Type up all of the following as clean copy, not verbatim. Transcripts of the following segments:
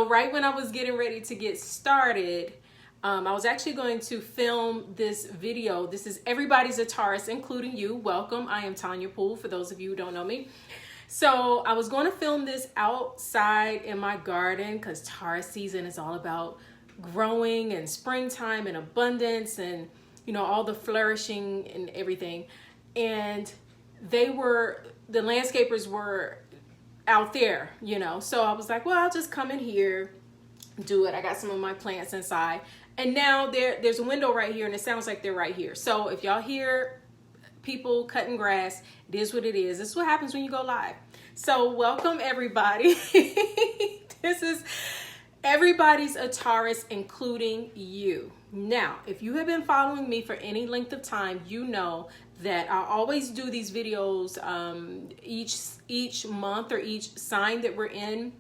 So right when I was getting ready to get started, I was actually going to film this video. This is Everybody's a Taurus, including you. Welcome. I am Tonya Poole, for those of you who don't know me. So I was going to film this outside in my garden because Taurus season is all about growing and springtime and abundance and, you know, all the flourishing and everything. And the landscapers were out there, you know. So I was like, well, I'll just come in here, do it. I got some of my plants inside. And now there's a window right here and it sounds like they're right here. So if y'all hear people cutting grass, it is what it is. This is what happens when you go live. So welcome everybody. This is Everybody's a Taurus, including you. Now, if you have been following me for any length of time, you know that I always do these videos each month or each sign that we're in.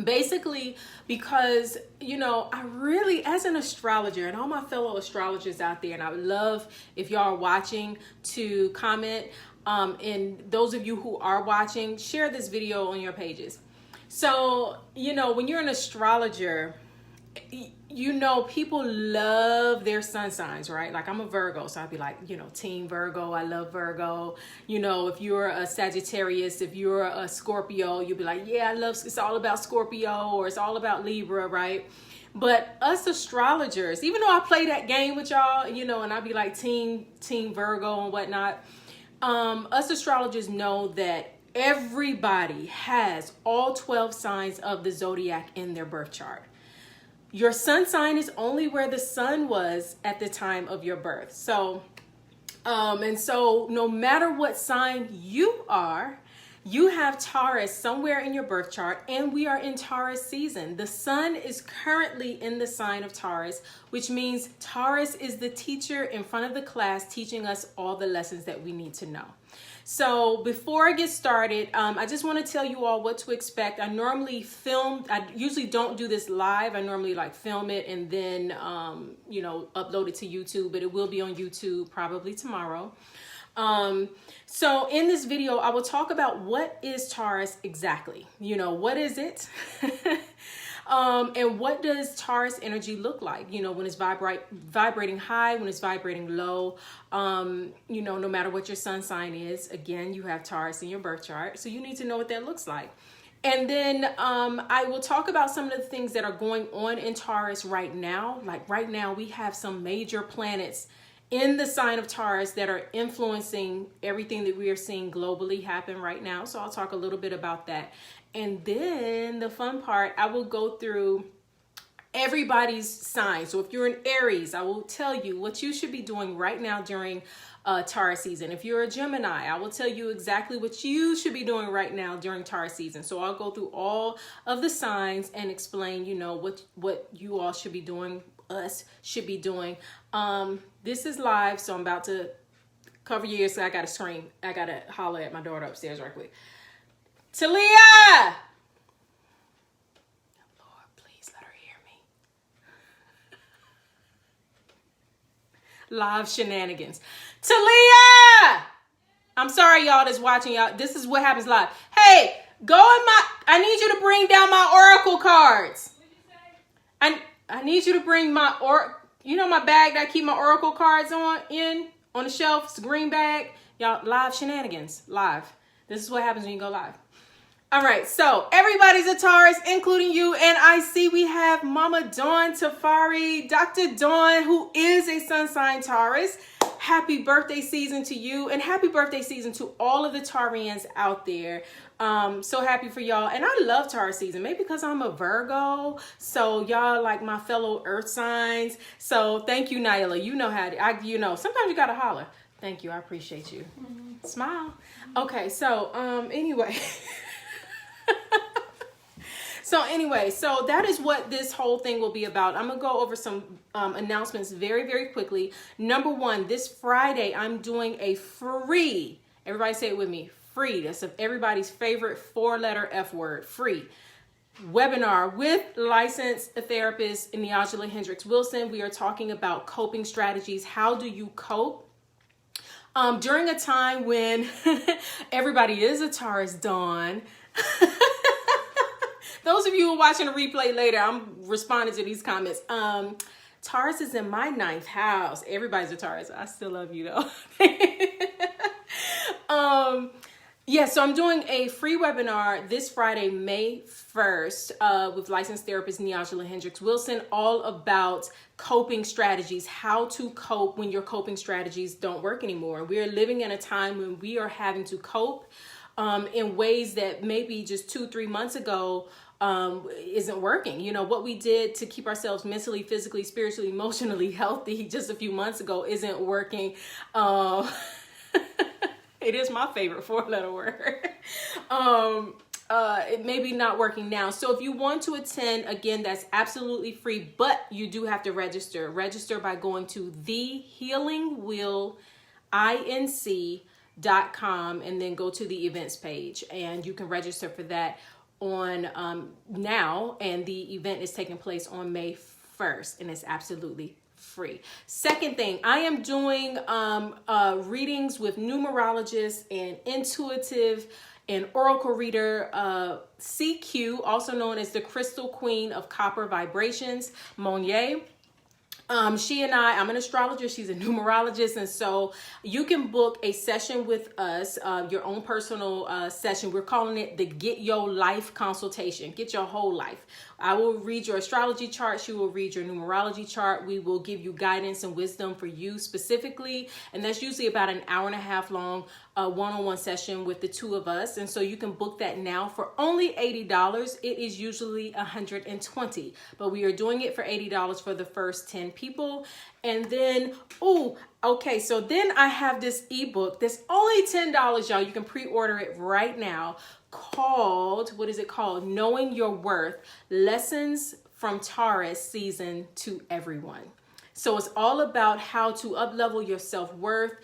Basically, because, you know, I really, as an astrologer and all my fellow astrologers out there, and I would love if y'all are watching to comment, and those of you who are watching, share this video on your pages. So, you know, when you're an astrologer, you know, people love their sun signs, right? Like I'm a Virgo, so I'd be like, you know, team Virgo, I love Virgo. You know, if you're a Sagittarius, if you're a Scorpio, you'll be like, yeah, I love, it's all about Scorpio, or it's all about Libra, right? But us astrologers, even though I play that game with y'all, you know, and I'd be like team Virgo and whatnot, us astrologers know that everybody has all 12 signs of the zodiac in their birth chart. Your sun sign is only where the sun was at the time of your birth. So, and so no matter what sign you are, you have Taurus somewhere in your birth chart, and we are in Taurus season. The sun is currently in the sign of Taurus, which means Taurus is the teacher in front of the class teaching us all the lessons that we need to know. So before I get started, I just want to tell you all what to expect. I usually don't do this live. I normally like film it and then, you know, upload it to YouTube, but it will be on YouTube probably tomorrow. So in this video, I will talk about what is Taurus exactly. You know, what is it? And what does Taurus energy look like? You know, when it's vibrating high, when it's vibrating low, you know, no matter what your sun sign is, again, you have Taurus in your birth chart. So you need to know what that looks like. And then I will talk about some of the things that are going on in Taurus right now. Like right now, we have some major planets in the sign of Taurus that are influencing everything that we are seeing globally happen right now. So I'll talk a little bit about that. And then the fun part, I will go through everybody's sign. So if you're an Aries, I will tell you what you should be doing right now during Taurus season. If you're a Gemini, I will tell you exactly what you should be doing right now during Taurus season. So I'll go through all of the signs and explain, you know, what you all should be doing, us should be doing. This is live, so I'm about to cover your ears, so I gotta scream. I gotta holler at my daughter upstairs right quick. Talia! Lord, please let her hear me. Live shenanigans. Talia! I'm sorry, y'all that's watching, y'all. This is what happens live. Hey, I need you to bring down my Oracle cards. What'd you say? I need you to bring my you know my bag that I keep my Oracle cards on the shelf. It's a green bag. Y'all, live shenanigans, live. This is what happens when you go live. All right, so everybody's a Taurus, including you. And I see we have Mama Dawn Tafari, Dr. Dawn, who is a sun sign Taurus. Happy birthday season to you, and happy birthday season to all of the Taurians out there. So happy for y'all. And I love Taurus season, maybe because I'm a Virgo. So y'all like my fellow earth signs. So thank you, Naila. You know how to, you know, sometimes you got to holler. Thank you. I appreciate you. Mm-hmm. Smile. Okay. So, anyway. So that is what this whole thing will be about. I'm going to go over some announcements very, very quickly. Number one, this Friday, I'm doing a free, everybody say it with me, free. That's everybody's favorite four-letter F word, free webinar with licensed therapist Neogela Hendricks Wilson. We are talking about coping strategies. How do you cope during a time when everybody is a Taurus, Dawn? Those of you who are watching a replay later, I'm responding to these comments. Taurus is in my 9th house. Everybody's a Taurus. I still love you though. Yeah, so I'm doing a free webinar this Friday, May 1st, with licensed therapist Neojala Hendricks Wilson, all about coping strategies, how to cope when your coping strategies don't work anymore. We are living in a time when we are having to cope in ways that maybe just 2-3 months ago isn't working. You know, what we did to keep ourselves mentally, physically, spiritually, emotionally healthy just a few months ago isn't working. It is my favorite 4-letter word. It may be not working now. So if you want to attend, again, that's absolutely free, but you do have to register. Register by going to thehealingwheelinc.com and then go to the events page, and you can register for that on now, and the event is taking place on May 1st, and it's absolutely free. Second thing, I am doing readings with numerologist and intuitive and oracle reader CQ, also known as the Crystal Queen of Copper Vibrations, Monier. She and I'm an astrologer, she's a numerologist, and so you can book a session with us, your own personal session. We're calling it the Get Your Life consultation. Get your whole life. I will read your astrology chart. She will read your numerology chart. We will give you guidance and wisdom for you specifically, and that's usually about an hour-and-a-half long one-on-one session with the two of us. And so you can book that now for only $80. It is usually $120, but we are doing it for $80 for the first 10 people. And then, okay, so then I have this ebook that's only $10, y'all. You can pre-order it right now, called, what is it called? Knowing Your Worth, Lessons from Taurus Season to Everyone. So it's all about how to up-level your self-worth,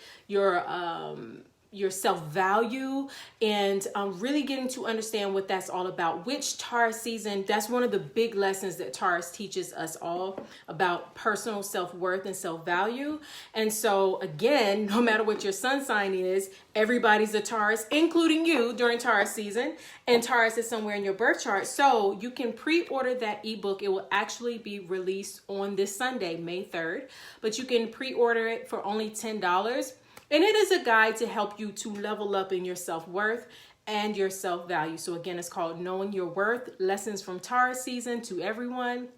your self-value, and really getting to understand what that's all about. Which Taurus season, that's one of the big lessons that Taurus teaches us all about personal self-worth and self-value. And so again, no matter what your sun sign is, everybody's a Taurus, including you during Taurus season, and Taurus is somewhere in your birth chart. So you can pre-order that ebook. It will actually be released on this Sunday, May 3rd, but you can pre-order it for only $10. And it is a guide to help you to level up in your self-worth and your self-value. So again, it's called Knowing Your Worth, Lessons from Taurus Season to Everyone.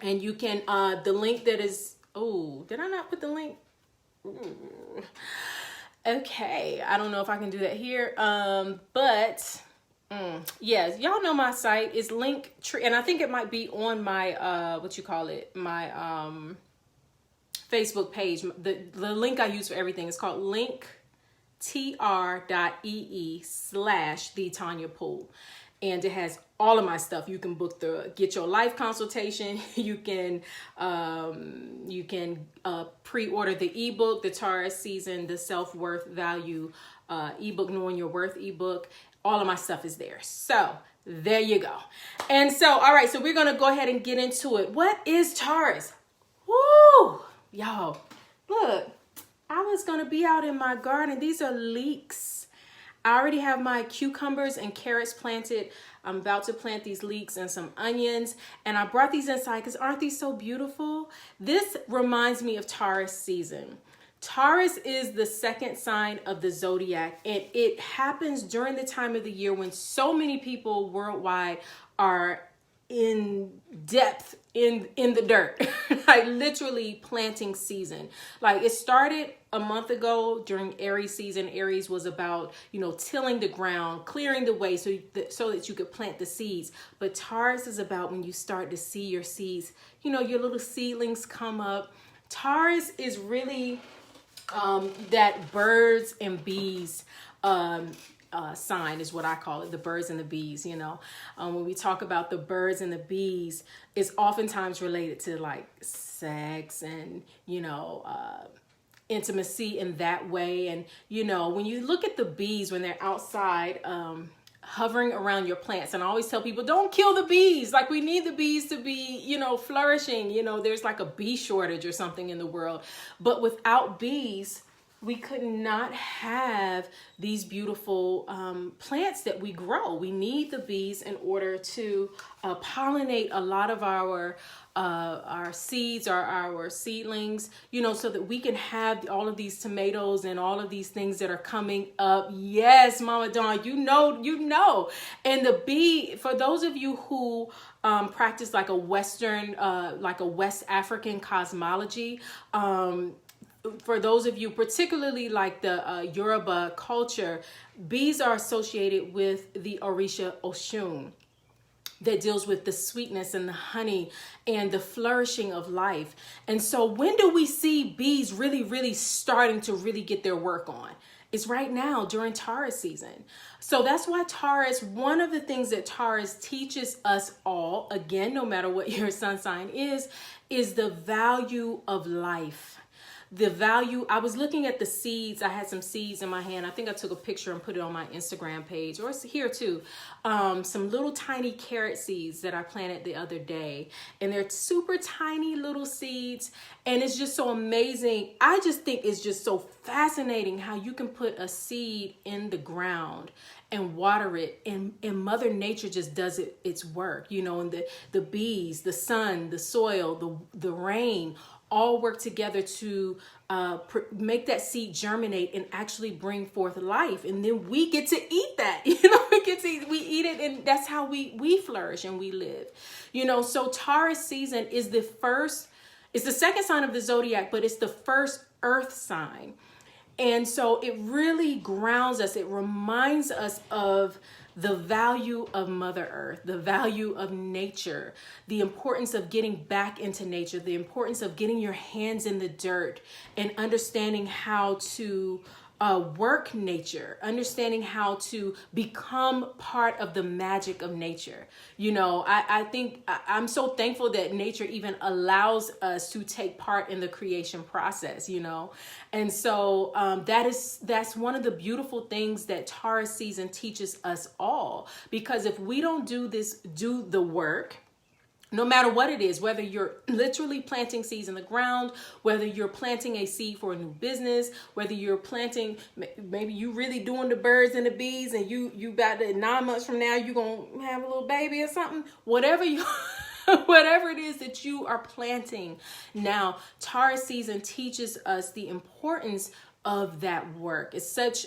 And you can, the link that is, did I not put the link? Okay, I don't know if I can do that here. Yes, y'all know my site is Linktree, and I think it might be on my, my, Facebook page. The link I use for everything is called linktr.ee/the Tonya Poole. And it has all of my stuff. You can book the Get Your Life consultation. You can pre-order the ebook, the Taurus Season, the Self-Worth Value ebook, Knowing Your Worth ebook. All of my stuff is there. So there you go. And so, all right, so we're going to go ahead and get into it. What is Taurus? Woo! Y'all, look, I was going to be out in my garden. These are leeks. I already have my cucumbers and carrots planted. I'm about to plant these leeks and some onions. And I brought these inside because aren't these so beautiful? This reminds me of Taurus season. Taurus is the second sign of the zodiac, and it happens during the time of the year when so many people worldwide are in depth in the dirt, like literally planting season. Like it started a month ago during Aries season. Aries was about, tilling the ground, clearing the way so that you could plant the seeds. But Taurus is about when you start to see your seeds, your little seedlings come up. Taurus is really that birds and bees sign is what I call it, the birds and the bees. When we talk about the birds and the bees, it's oftentimes related to like sex and intimacy in that way. And when you look at the bees when they're outside hovering around your plants, and I always tell people, don't kill the bees. Like we need the bees to be flourishing. There's like a bee shortage or something in the world, but without bees, we could not have these beautiful plants that we grow. We need the bees in order to pollinate a lot of our seeds or our seedlings, you know, so that we can have all of these tomatoes and all of these things that are coming up. Yes, Mama Dawn, you know. And the bee, for those of you who practice like a Western, like a West African cosmology, for those of you, particularly like the Yoruba culture, bees are associated with the Orisha Oshun, that deals with the sweetness and the honey and the flourishing of life. And so when do we see bees really starting to really get their work on? It's right now during Taurus season. So that's why Taurus, one of the things that Taurus teaches us all, again, no matter what your sun sign is the value of life. The value, I was looking at the seeds. I had some seeds in my hand. I think I took a picture and put it on my Instagram page, or it's here too. Some little tiny carrot seeds that I planted the other day. And they're super tiny little seeds. And it's just so amazing. I just think it's just so fascinating how you can put a seed in the ground and water it, and Mother Nature just does its work, you know, and the bees, the sun, the soil, the rain, all work together to make that seed germinate and actually bring forth life. And then we get to eat that, you know, we eat it, and that's how we flourish and we live, you know. So Taurus season is it's the second sign of the zodiac, but it's the first earth sign. And so it really grounds us. It reminds us of the value of Mother Earth, the value of nature, the importance of getting back into nature, the importance of getting your hands in the dirt and understanding how to work nature, understanding how to become part of the magic of nature. You know, I think I'm so thankful that nature even allows us to take part in the creation process, you know. And so that's one of the beautiful things that Taurus season teaches us all, because if we don't do the work, no matter what it is, whether you're literally planting seeds in the ground, whether you're planting a seed for a new business, whether you're planting, maybe you really doing the birds and the bees, and you about to 9 months from now, you're going to have a little baby or something, whatever it is that you are planting. Now, Taurus season teaches us the importance of that work. It's such,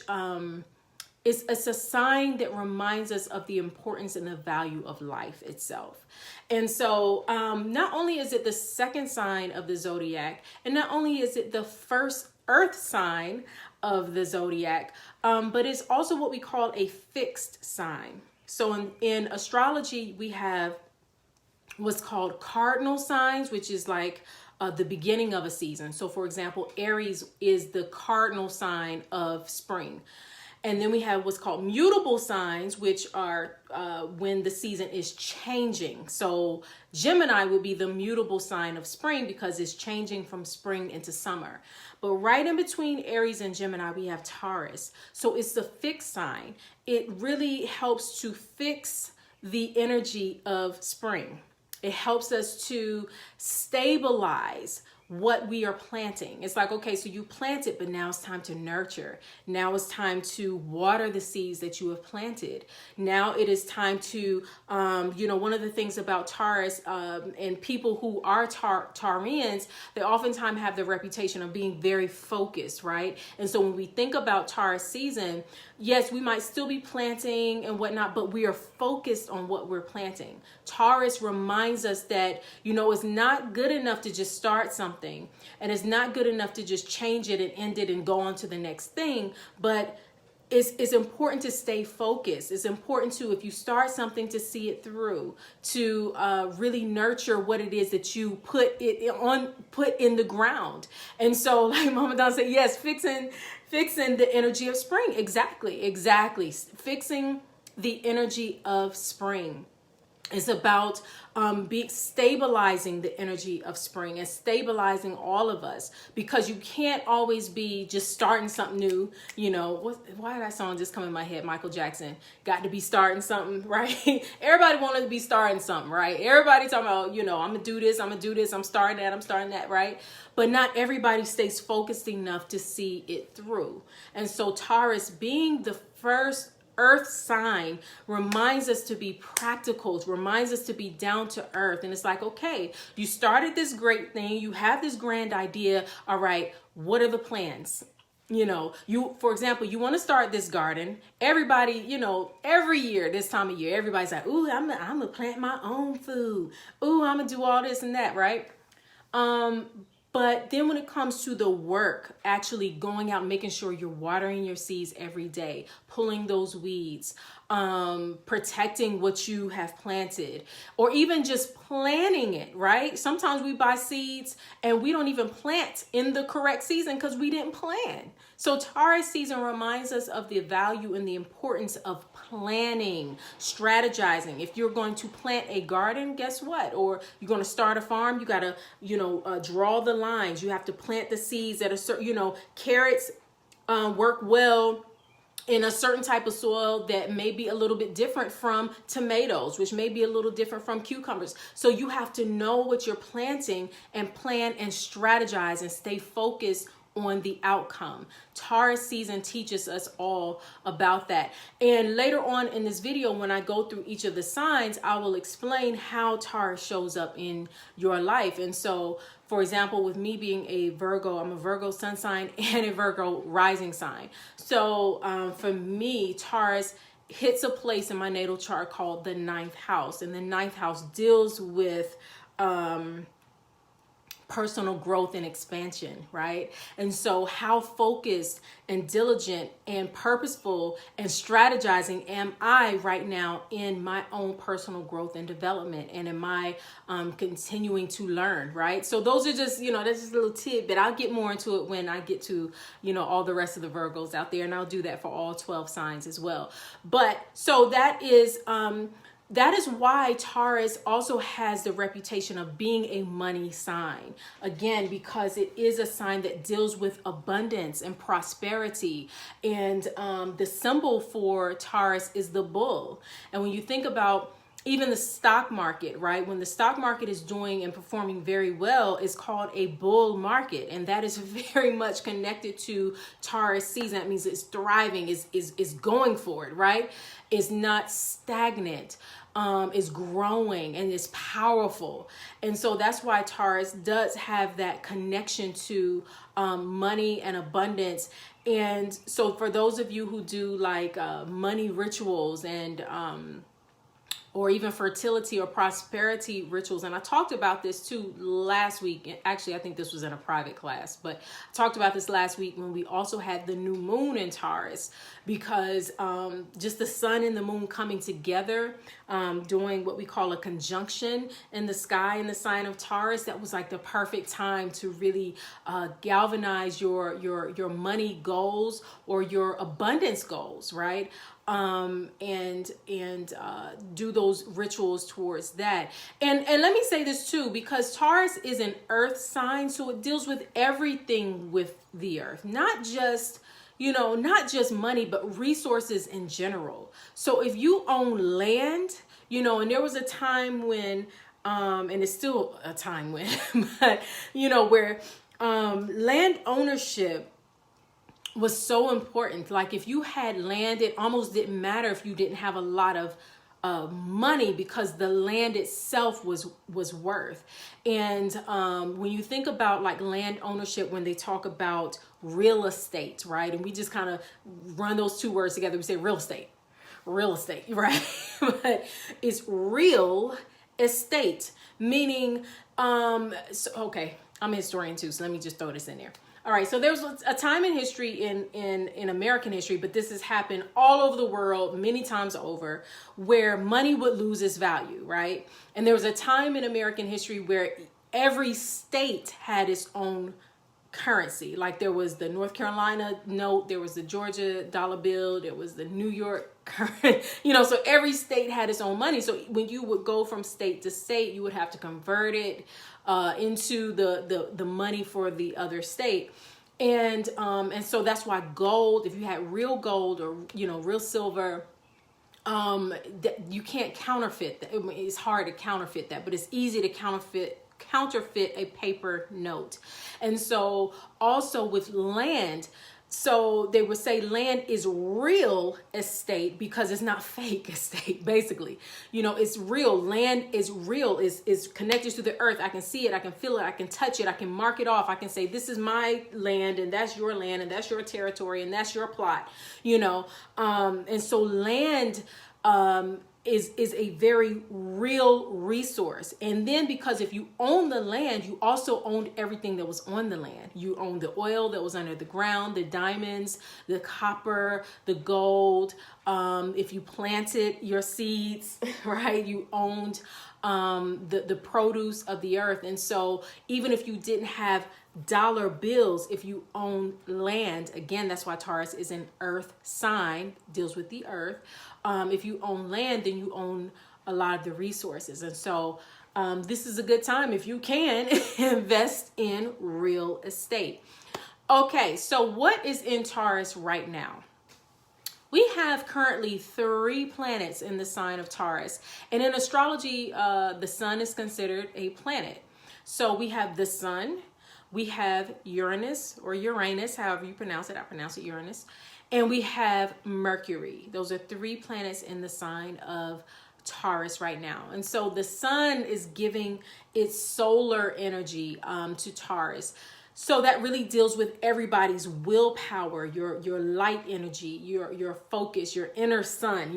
it's a sign that reminds us of the importance and the value of life itself. And so not only is it the second sign of the zodiac, and not only is it the first earth sign of the zodiac, but it's also what we call a fixed sign. So in astrology, we have what's called cardinal signs, which is like the beginning of a season. So for example, Aries is the cardinal sign of spring. And then we have what's called mutable signs, which are when the season is changing. So Gemini would be the mutable sign of spring because it's changing from spring into summer. But right in between Aries and Gemini, we have Taurus. So it's the fixed sign. It really helps to fix the energy of spring. It helps us to stabilize what we are planting. It's like, okay, so you plant it, but now it's time to nurture. Now it's time to water the seeds that you have planted. Now it is time to, you know, one of the things about Taurus and people who are Taurians, they oftentimes have the reputation of being very focused, right? And so when we think about Taurus season, yes, we might still be planting and whatnot, but we are focused on what we're planting. Taurus reminds us that, you know, it's not good enough to just start something, and it's not good enough to just change it and end it and go on to the next thing, but it's important to stay focused. It's important to, if you start something, to see it through, to really nurture what it is that you put in the ground. And so, like Mama Dawn said, yes, fixing the energy of spring. Exactly. Fixing the energy of spring. It's about stabilizing the energy of spring and stabilizing all of us, because you can't always be just starting something new. You know, why did that song just come in my head? Michael Jackson, got to be starting something, right? Everybody wanted to be starting something, right? Everybody talking about, you know, I'm going to do this, I'm going to do this, I'm starting that, right? But not everybody stays focused enough to see it through. And so Taurus, being the first earth sign, reminds us to be practical, reminds us to be down to earth. And it's like, okay, you started this great thing, you have this grand idea. All right, what are the plans? You know, for example, you want to start this garden. Everybody, you know, every year, this time of year, everybody's like, ooh, I'm gonna plant my own food. Ooh, I'm gonna do all this and that, right? But then when it comes to the work, actually going out, making sure you're watering your seeds every day, pulling those weeds, protecting what you have planted, or even just planting it, right? Sometimes we buy seeds and we don't even plant in the correct season because we didn't plan. So Taurus season reminds us of the value and the importance of planning, strategizing. If you're going to plant a garden, guess what? Or you're going to start a farm, you got to, draw the lines. You have to plant the seeds at a certain, carrots work well in a certain type of soil that may be a little bit different from tomatoes, which may be a little different from cucumbers. So you have to know what you're planting and plan and strategize and stay focused on the outcome. Taurus season teaches us all about that. And later on in this video, when I go through each of the signs, I will explain how Taurus shows up in your life. And so, for example, with me being a Virgo, I'm a Virgo sun sign and a Virgo rising sign. So for me, Taurus hits a place in my natal chart called the 9th house. And the 9th house deals with personal growth and expansion, right? And so how focused and diligent and purposeful and strategizing am I right now in my own personal growth and development, and am I continuing to learn, right? So those are just, that's just a little tidbit. I'll get more into it when I get to, all the rest of the Virgos out there, and I'll do that for all 12 signs as well. But so that is why Taurus also has the reputation of being a money sign. Again, because it is a sign that deals with abundance and prosperity. And the symbol for Taurus is the bull. And when you think about even the stock market, right? When the stock market is doing and performing very well, it's called a bull market. And that is very much connected to Taurus season. That means it's thriving, is going for it, right? It's not stagnant. Is growing and is powerful. And so that's why Taurus does have that connection to money and abundance. And so for those of you who do like money rituals and or even fertility or prosperity rituals. And I talked about this too last week. Actually, I think this was in a private class, but I talked about this last week when we also had the new moon in Taurus, because just the sun and the moon coming together, doing what we call a conjunction in the sky in the sign of Taurus, that was like the perfect time to really galvanize your money goals or your abundance goals, right? And do those rituals towards that. And let me say this too, because Taurus is an earth sign, so it deals with everything with the earth, not just money, but resources in general. So if you own land, and there was a time when, and it's still a time when, but where land ownership was so important. Like if you had land, it almost didn't matter if you didn't have a lot of money, because the land itself was worth. And when you think about like land ownership, when they talk about real estate, right? And we just kind of run those two words together. We say real estate, right? But it's real estate, meaning, okay, I'm a historian too, so let me just throw this in there. All right, so there was a time in history, in American history, but this has happened all over the world many times over, where money would lose its value, right? And there was a time in American history where every state had its own currency. Like there was the North Carolina note, there was the Georgia dollar bill, there was the New York current, so every state had its own money. So when you would go from state to state, you would have to convert it into the money for the other state. And so that's why gold, if you had real gold or, real silver, you can't counterfeit that. It's hard to counterfeit that, but it's easy to counterfeit a paper note. And so also with land, so they would say land is real estate because it's not fake estate, basically. It's real. Land is real, is connected to the earth. I can see it, I can feel it, I can touch it, I can mark it off. I can say, this is my land and that's your land and that's your territory and that's your plot, and so land is a very real resource. And then because if you own the land, you also owned everything that was on the land. You owned the oil that was under the ground, the diamonds, the copper, the gold. If you planted your seeds, right, you owned the produce of the earth. And so even if you didn't have dollar bills, if you own land, again, that's why Taurus is an earth sign, deals with the earth. If you own land, then you own a lot of the resources. And so this is a good time, if you can, invest in real estate. Okay, so what is in Taurus right now? We have currently 3 planets in the sign of Taurus. And in astrology, the sun is considered a planet. So we have the sun, we have Uranus, or Uranus, however you pronounce it. I pronounce it Uranus. And we have Mercury. Those are 3 planets in the sign of Taurus right now. And so the sun is giving its solar energy to Taurus. So that really deals with everybody's willpower, your light energy, your focus, your inner sun,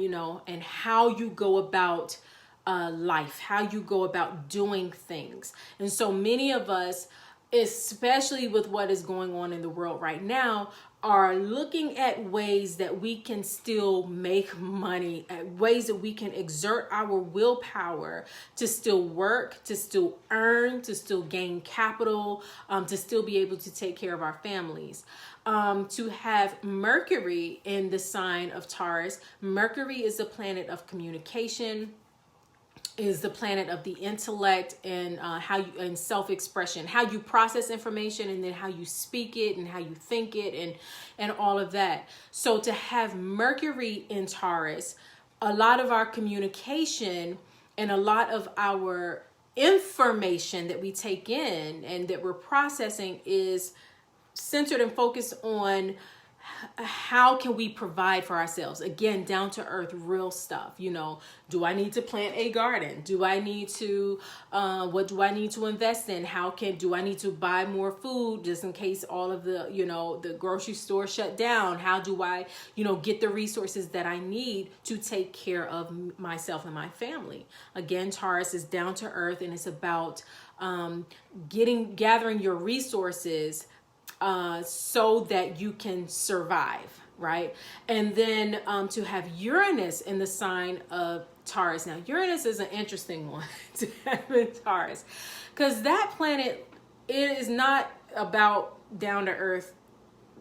and how you go about life, how you go about doing things. And so many of us, especially with what is going on in the world right now, are looking at ways that we can still make money, at ways that we can exert our willpower to still work, to still earn, to still gain capital, to still be able to take care of our families. To have Mercury in the sign of Taurus. Mercury is the planet of communication, is the planet of the intellect and and self-expression, how you process information and then how you speak it and how you think it and all of that. So to have Mercury in Taurus, a lot of our communication and a lot of our information that we take in and that we're processing is centered and focused on how can we provide for ourselves? Again, down to earth, real stuff. Do I need to plant a garden? Do I need to, what do I need to invest in? Do I need to buy more food just in case all of the, the grocery store shut down? How do I, get the resources that I need to take care of myself and my family? Again, Taurus is down to earth and it's about gathering your resources so that you can survive, right? And then to have Uranus in the sign of Taurus. Now, Uranus is an interesting one to have in Taurus because that planet, it is not about down-to-earth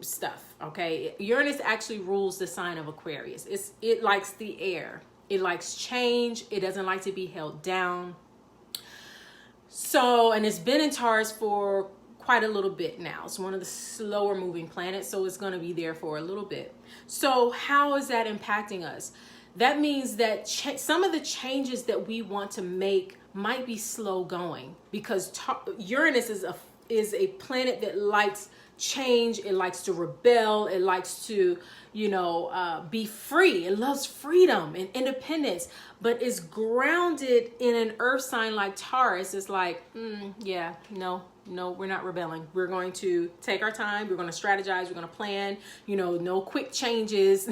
stuff, okay? Uranus actually rules the sign of Aquarius. It likes the air. It likes change. It doesn't like to be held down. So, and it's been in Taurus for quite a little bit now. It's one of the slower moving planets, so it's going to be there for a little bit. So how is that impacting us? That means that some of the changes that we want to make might be slow going because Uranus is a planet that likes change. It likes to rebel. It likes to, be free. It loves freedom and independence, but is grounded in an earth sign like Taurus. It's like, no, we're not rebelling. We're going to take our time. We're going to strategize. We're going to plan, no quick changes,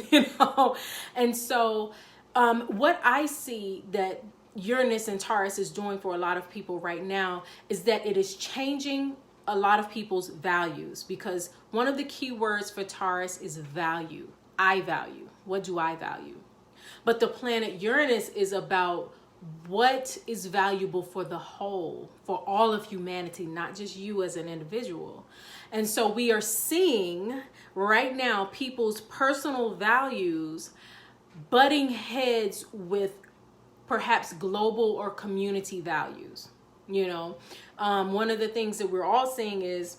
And so what I see that Uranus and Taurus is doing for a lot of people right now is that it is changing a lot of people's values, because one of the key words for Taurus is value. I value. What do I value? But the planet Uranus is about what is valuable for the whole, for all of humanity, not just you as an individual. And so we are seeing right now people's personal values butting heads with perhaps global or community values. One of the things that we're all seeing is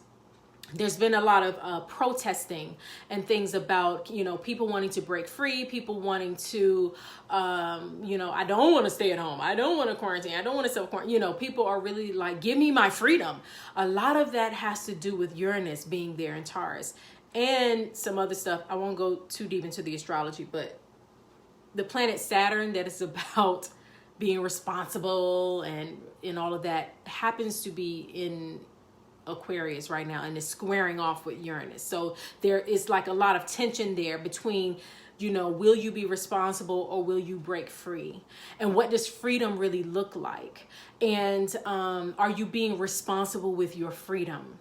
there's been a lot of protesting and things about, people wanting to break free, people wanting to, I don't want to stay at home. I don't want to quarantine. I don't want to self-quarantine. People are really like, give me my freedom. A lot of that has to do with Uranus being there in Taurus and some other stuff. I won't go too deep into the astrology, but the planet Saturn that is about being responsible and all of that happens to be in Aquarius right now and is squaring off with Uranus. So there is like a lot of tension there between, will you be responsible or will you break free? And what does freedom really look like? And are you being responsible with your freedom?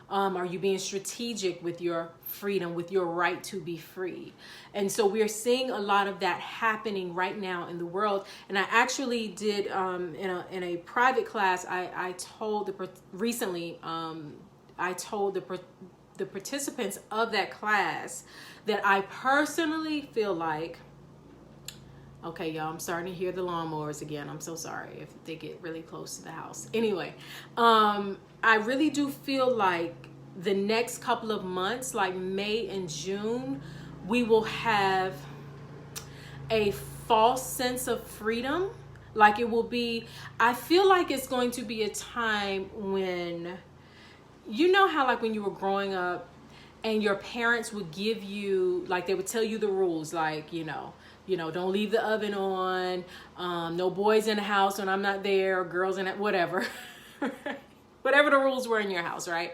Are you being strategic with your freedom, with your right to be free? And so we're seeing a lot of that happening right now in the world. And I actually did in a private class, I told the participants of that class that I personally feel like, okay, y'all, I'm starting to hear the lawnmowers again. I'm so sorry if they get really close to the house. Anyway, I really do feel like the next couple of months, like May and June, we will have a false sense of freedom. Like it will be, I feel like it's going to be a time when, how like when you were growing up and your parents would give you, like they would tell you the rules, like, don't leave the oven on, no boys in the house when I'm not there, or girls in it, whatever. Whatever the rules were in your house, right?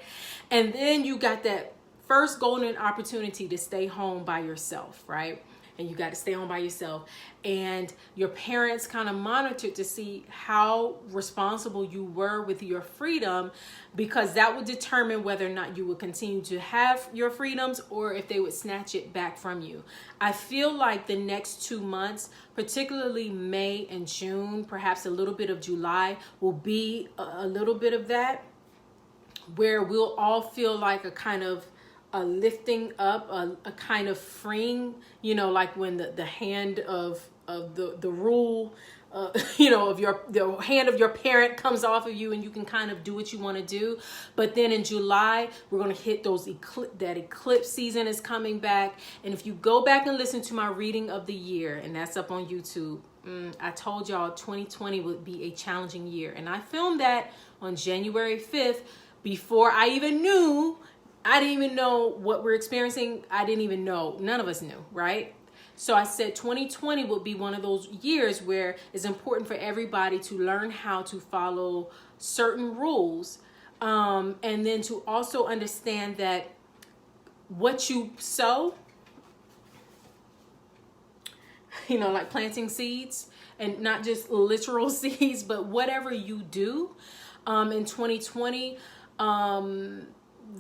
And then you got that first golden opportunity to stay home by yourself, right? And you got to stay home by yourself. And your parents kind of monitored to see how responsible you were with your freedom, because that would determine whether or not you would continue to have your freedoms or if they would snatch it back from you. I feel like the next 2 months, particularly May and June, perhaps a little bit of July, will be a little bit of that, where we'll all feel like a kind of a lifting up, a kind of freeing, like when the hand of the rule, of the hand of your parent comes off of you and you can kind of do what you want to do. But then in July, we're going to hit that eclipse season is coming back. And if you go back and listen to my reading of the year, and that's up on YouTube, I told y'all 2020 would be a challenging year. And I filmed that on January 5th before I even knew. I didn't even know what we're experiencing. I didn't even know. None of us knew, right? So I said 2020 will be one of those years where it's important for everybody to learn how to follow certain rules. And then to also understand that what you sow, like planting seeds, and not just literal seeds, but whatever you do in 2020,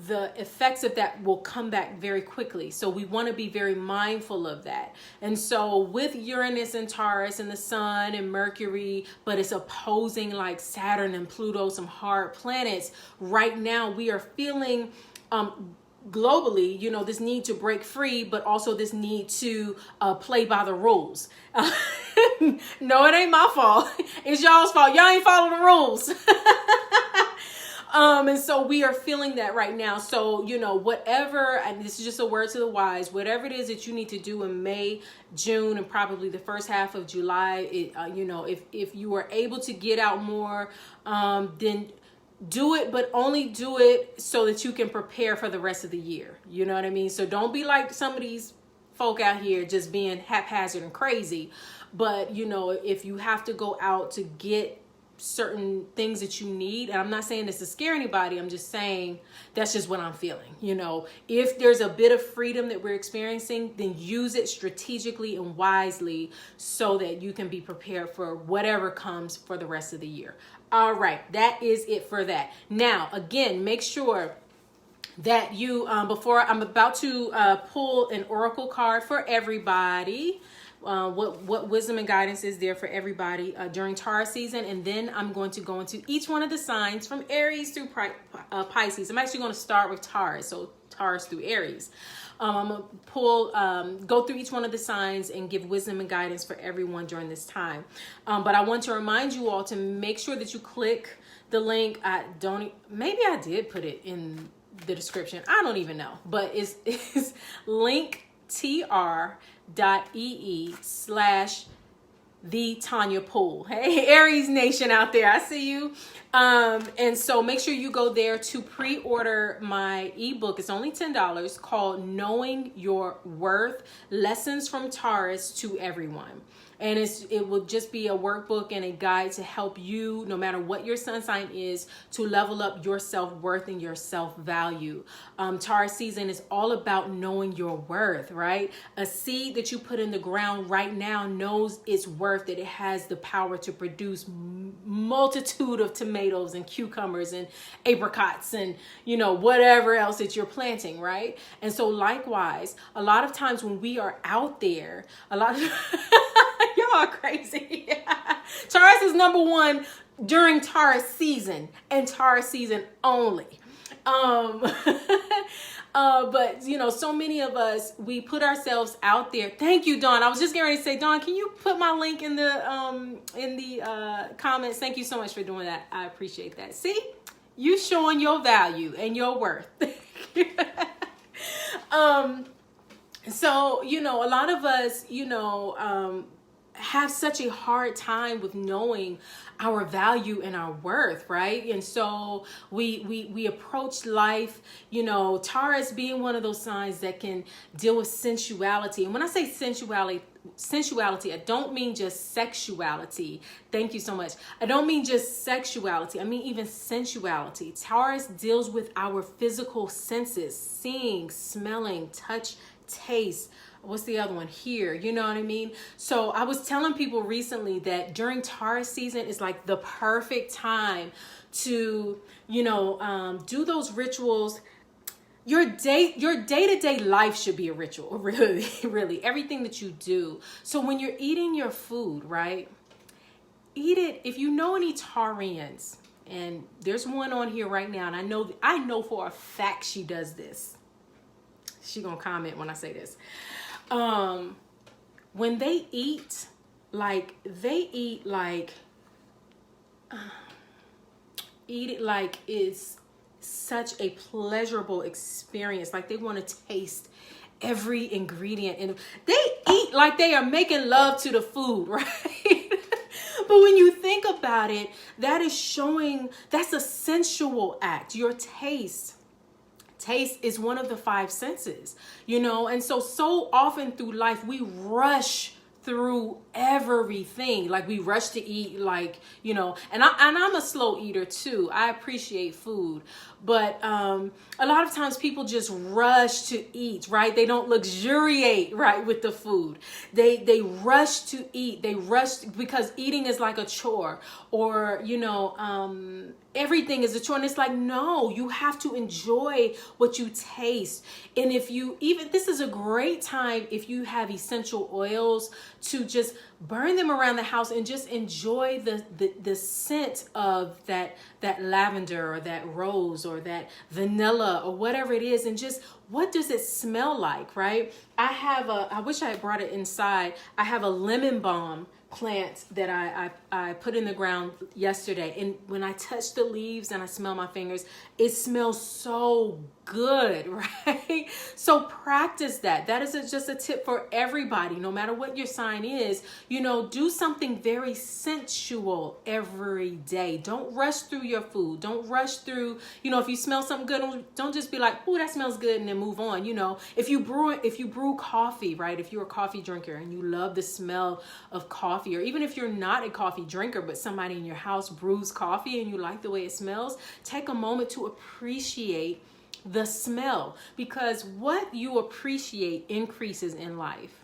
the effects of that will come back very quickly. So we want to be very mindful of that. And so with Uranus and Taurus and the Sun and Mercury, but it's opposing like Saturn and Pluto, some hard planets, right now we are feeling globally, this need to break free, but also this need to play by the rules. No, it ain't my fault. It's y'all's fault. Y'all ain't follow the rules. And so we are feeling that right now. So, whatever, and this is just a word to the wise, whatever it is that you need to do in May, June, and probably the first half of July, if you are able to get out more, then do it, but only do it so that you can prepare for the rest of the year. You know what I mean? So don't be like some of these folk out here just being haphazard and crazy. But, if you have to go out to get certain things that you need, and I'm not saying this to scare anybody, I'm just saying that's just what I'm feeling. If there's a bit of freedom that we're experiencing, then use it strategically and wisely so that you can be prepared for whatever comes for the rest of the year. All right, that is it for that. Now, again, make sure that you, before I'm about to pull an oracle card for everybody. what wisdom and guidance is there for everybody during Taurus season. And then I'm going to go into each one of the signs from Aries through Pisces. I'm actually going to start with Taurus. So Taurus through Aries. I'm going to go through each one of the signs and give wisdom and guidance for everyone during this time. But I want to remind you all to make sure that you click the link. Maybe I did put it in the description. I don't even know, but it's linktr.ee/the Tonya Poole. Hey, Aries Nation out there, I see you. And so make sure you go there to pre-order my ebook. It's only $10, called Knowing Your Worth: Lessons from Taurus to Everyone. And it will just be a workbook and a guide to help you, no matter what your sun sign is, to level up your self-worth and your self-value. Taurus season is all about knowing your worth, right? A seed that you put in the ground right now knows its worth, that it has the power to produce multitude of tomatoes and cucumbers and apricots and, whatever else that you're planting, right? And so likewise, a lot of times when we are out there, y'all are crazy. Taurus is number one during Taurus season and Taurus season only. But so many of us, we put ourselves out there. Thank you, Dawn. I was just getting ready to say, Dawn, can you put my link in the comments? Thank you so much for doing that. I appreciate that. See, you showing your value and your worth. So, a lot of us, have such a hard time with knowing our value and our worth, right? And so we approach life, Taurus being one of those signs that can deal with sensuality. And when I say sensuality, I don't mean just sexuality. Thank you so much. I don't mean just sexuality. I mean even sensuality. Taurus deals with our physical senses: seeing, smelling, touch, taste. What's the other one? Here, you know what I mean? So I was telling people recently that during Taurus season is like the perfect time to, do those rituals. Your day-to-day life should be a ritual, really, really. Everything that you do. So when you're eating your food, right? Eat it. If you know any Taurians, and there's one on here right now, and I know for a fact she does this. She gonna comment when I say this. When they eat, eat it like it's such a pleasurable experience. Like they want to taste every ingredient, and they eat like they are making love to the food, right? But when you think about it, that's a sensual act. Your taste is one of the five senses, and so often through life, we rush through everything. Like we rush to eat, and I'm a slow eater too. I appreciate food, but a lot of times people just rush to eat, right? They don't luxuriate, right, with the food. They rush to eat. They rush because eating is like a chore, or everything is a chore. And it's like, no, you have to enjoy what you taste. And this is a great time if you have essential oils to just burn them around the house and just enjoy the scent of that lavender or that rose or that vanilla or whatever it is. And just, what does it smell like, right? I wish I had brought it inside. I have a lemon balm plant that I put in the ground yesterday, and when I touch the leaves and I smell my fingers, it smells so good, right? So practice that. That is just a tip for everybody, no matter what your sign is. Do something very sensual every day. Don't rush through your food. Don't rush through, if you smell something good, don't just be like, oh, that smells good, and then move on. If you brew coffee, right? If you're a coffee drinker and you love the smell of coffee, or even if you're not a coffee drinker, but somebody in your house brews coffee and you like the way it smells, take a moment to appreciate the smell, because what you appreciate increases in life.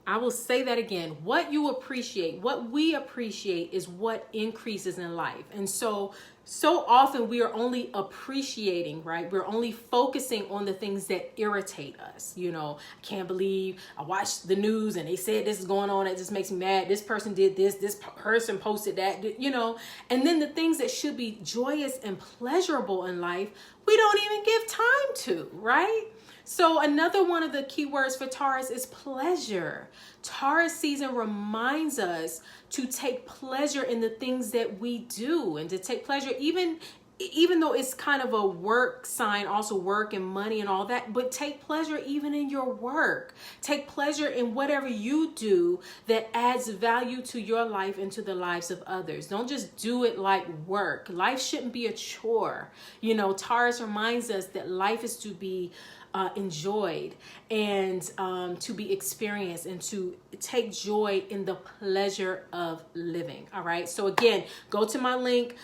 I will say that again. What you appreciate, what we appreciate, is what increases in life. And so so often we are only appreciating, right? We're only focusing on the things that irritate us. You know, I can't believe I watched the news and they said this is going on. It just makes me mad. This person did this. This person posted that, you know. And then the things that should be joyous and pleasurable in life, we don't even give time to, right? So another one of the key words for Taurus is pleasure. Taurus season reminds us to take pleasure in the things that we do, and to take pleasure even though it's kind of a work sign, also work and money and all that, but take pleasure even in your work. Take pleasure in whatever you do that adds value to your life and to the lives of others. Don't just do it like work. Life shouldn't be a chore. You know, Taurus reminds us that life is to be enjoyed and to be experienced, and to take joy in the pleasure of living. All right. So again, go to my link,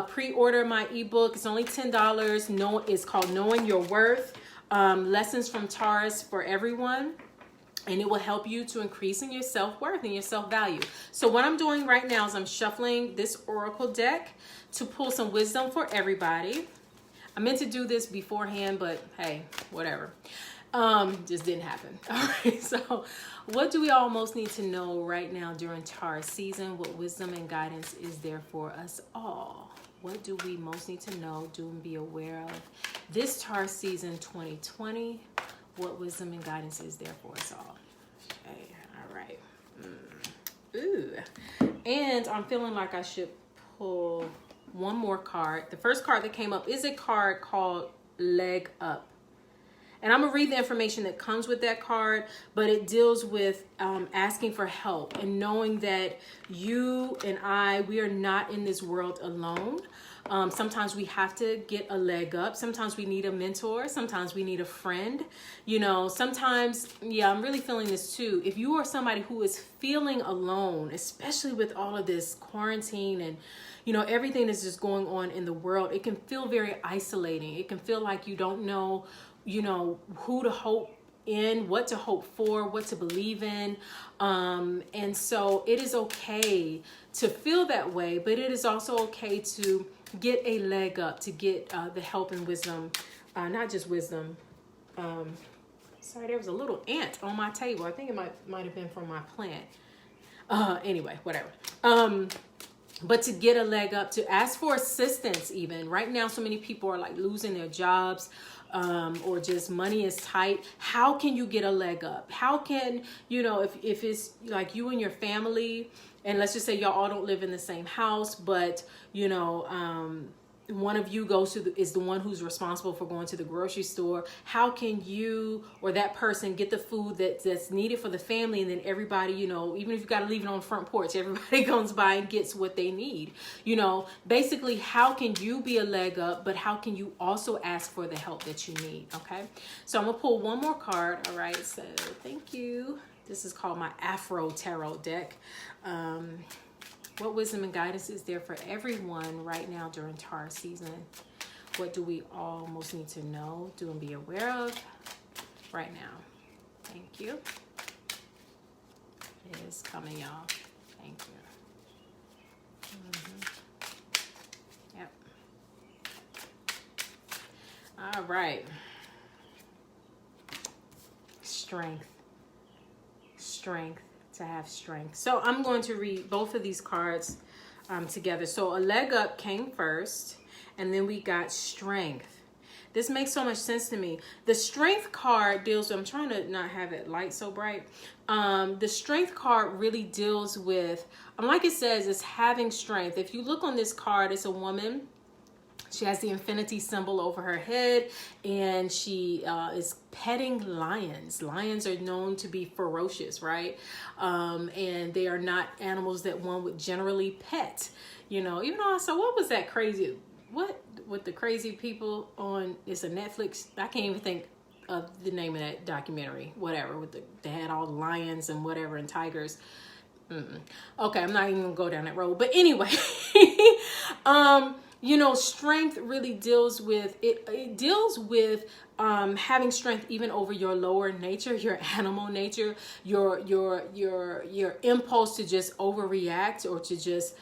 pre-order my ebook. It's only $10. It's called Knowing Your Worth, Lessons from Taurus for Everyone. And it will help you to increase in your self-worth and your self-value. So what I'm doing right now is I'm shuffling this Oracle deck to pull some wisdom for everybody. I meant to do this beforehand, but hey, whatever. Just didn't happen. All right. So what do we all most need to know right now during Taurus season? What wisdom and guidance is there for us all? What do we most need to know, do, and be aware of this Taurus season 2020? What wisdom and guidance is there for us all? Okay. All right. Ooh. And I'm feeling like I should pull one more card. The first card that came up is a card called Leg Up. And I'm going to read the information that comes with that card, but it deals with asking for help and knowing that you and we are not in this world alone. Sometimes we have to get a leg up. Sometimes we need a mentor. Sometimes we need a friend. You know, sometimes, yeah, I'm really feeling this too. If you are somebody who is feeling alone, especially with all of this quarantine and, you know, everything that's just going on in the world, it can feel very isolating. It can feel like you don't know, you know, who to hope in, what to hope for, what to believe in. And so it is okay to feel that way, but it is also okay to get a leg up, to get the help and wisdom, not just wisdom. Sorry, there was a little ant on my table. I think it might have been from my plant. Anyway, whatever. But to get a leg up, to ask for assistance even. Right now, so many people are like losing their jobs, or just money is tight. How can you get a leg up? How can, you know, if it's like you and your family, and let's just say y'all all don't live in the same house, but, you know, one of you is the one who's responsible for going to the grocery store. How can you or that person get the food that's needed for the family, and then everybody, you know, even if you got to leave it on the front porch, everybody comes by and gets what they need. You know, basically, how can you be a leg up, but how can you also ask for the help that you need? Okay, so I'm gonna pull one more card. All right, so thank you. This is called my Afro Tarot deck. What wisdom and guidance is there for everyone right now during Taurus season? What do we all most need to know, do, and be aware of right now? Thank you. It is coming, y'all. Thank you. Yep. All right. Strength. To have strength. So I'm going to read both of these cards together. So a leg up came first, and then we got strength. This makes so much sense to me. The strength card deals with, I'm trying to not have it light so bright. The strength card really deals with, like it says, it's having strength. If you look on this card, it's a woman. She has the infinity symbol over her head, and she is petting lions. Lions are known to be ferocious, right? And they are not animals that one would generally pet. You know, even though, so what was that crazy, what with the crazy people on, it's a Netflix, I can't even think of the name of that documentary, whatever, with they had all lions and whatever and tigers. Okay, I'm not even gonna go down that road. But anyway, you know, strength really deals with it deals with having strength even over your lower nature, your animal nature, your impulse to just overreact or to just,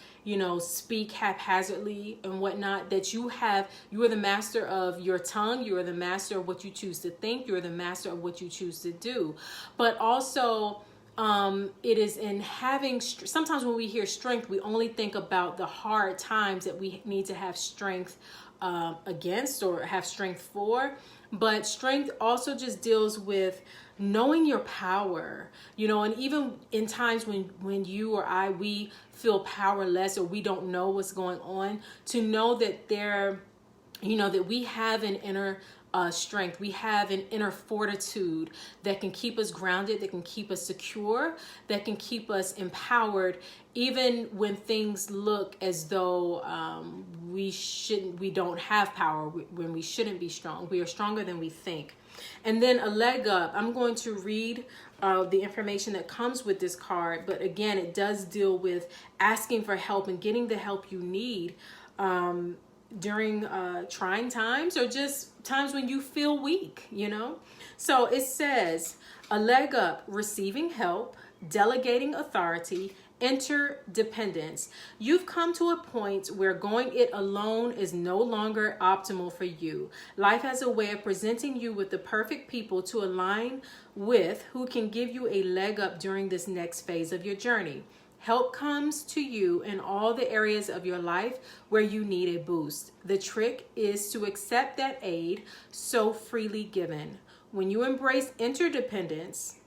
speak haphazardly and whatnot, that you are the master of your tongue. You are the master of what you choose to think. You're the master of what you choose to do. But also, it is in having, sometimes when we hear strength, we only think about the hard times that we need to have strength against or have strength for. But strength also just deals with knowing your power, and even in times when you or we feel powerless or we don't know what's going on, to know that that we have an inner strength. We have an inner fortitude that can keep us grounded, that can keep us secure, that can keep us empowered, even when things look as though we don't have power, when we shouldn't be strong. We are stronger than we think. And then a leg up. I'm going to read the information that comes with this card, but again, it does deal with asking for help and getting the help you need during trying times, or just times when you feel weak, So it says, a leg up: receiving help, delegating authority, interdependence. You've come to a point where going it alone is no longer optimal for you. Life has a way of presenting you with the perfect people to align with, who can give you a leg up during this next phase of your journey. Help comes to you in all the areas of your life where you need a boost. The trick is to accept that aid so freely given. When you embrace interdependence,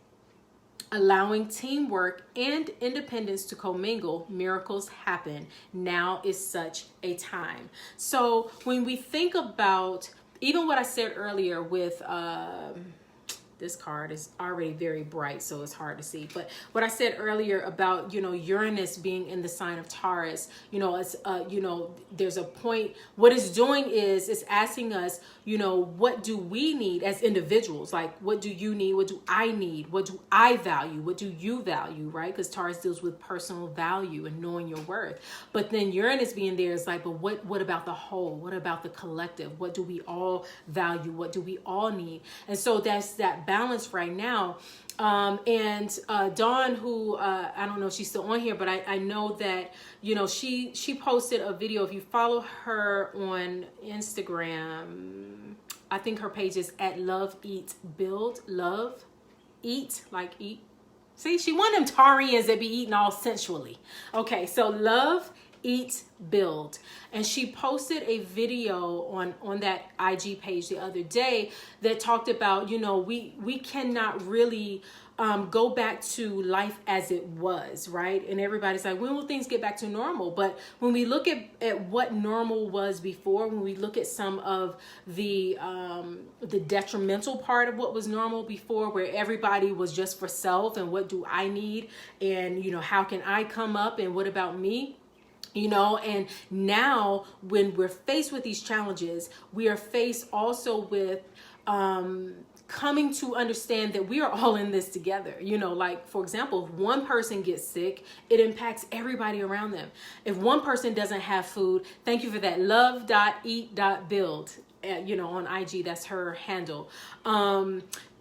allowing teamwork and independence to commingle, miracles happen. Now is such a time. So when we think about even what I said earlier with this card is already very bright, so it's hard to see. But what I said earlier about, Uranus being in the sign of Taurus, it's, there's a point, what it's doing is it's asking us, what do we need as individuals? Like, what do you need? What do I need? What do I value? What do you value, right? Because Taurus deals with personal value and knowing your worth. But then Uranus being there is like, but what about the whole? What about the collective? What do we all value? What do we all need? And so that's that balance right now. And Dawn, who I don't know if she's still on here, but I know that she posted a video. If you follow her on Instagram, I think her page is at Love Eat Build. Love Eat, like eat. See, she one of them Taurians that be eating all sensually. Okay, so Love Eat Build, and she posted a video on that IG page the other day that talked about, we cannot really go back to life as it was, right? And everybody's like, when will things get back to normal? But when we look at what normal was before, when we look at some of the detrimental part of what was normal before, where everybody was just for self and what do I need, and how can I come up, and what about me? And now when we're faced with these challenges, we are faced also with coming to understand that we are all in this together. Like, for example, if one person gets sick, it impacts everybody around them. If one person doesn't have food, thank you for that. Love.eat.build. On IG, that's her handle.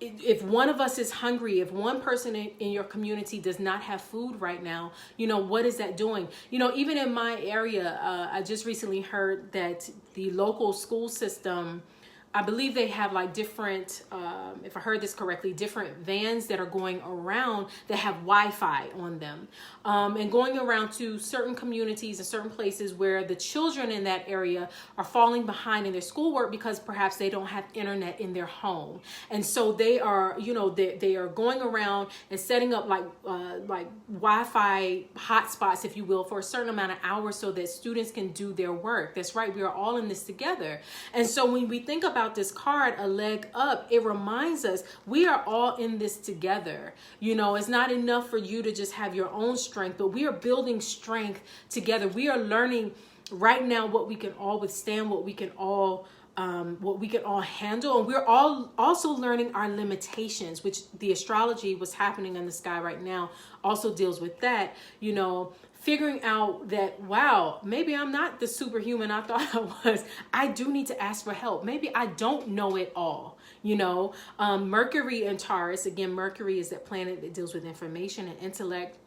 If one of us is hungry, if one person in your community does not have food right now, what is that doing? Even in my area, I just recently heard that the local school system, I believe they have like different, if I heard this correctly, different vans that are going around that have Wi-Fi on them, and going around to certain communities and certain places where the children in that area are falling behind in their schoolwork because perhaps they don't have internet in their home. And so they are, they are going around and setting up like Wi-Fi hotspots, if you will, for a certain amount of hours so that students can do their work. That's right. We are all in this together. And so when we think about this card, a leg up, it reminds us we are all in this together. It's not enough for you to just have your own strength, but we are building strength together. We are learning right now what we can all withstand, what we can all handle, and we're all also learning our limitations, which the astrology, what's happening in the sky right now, also deals with that. Figuring out that, wow, maybe I'm not the superhuman I thought I was. I do need to ask for help. Maybe I don't know it all. Mercury and Taurus, again, Mercury is that planet that deals with information and intellect.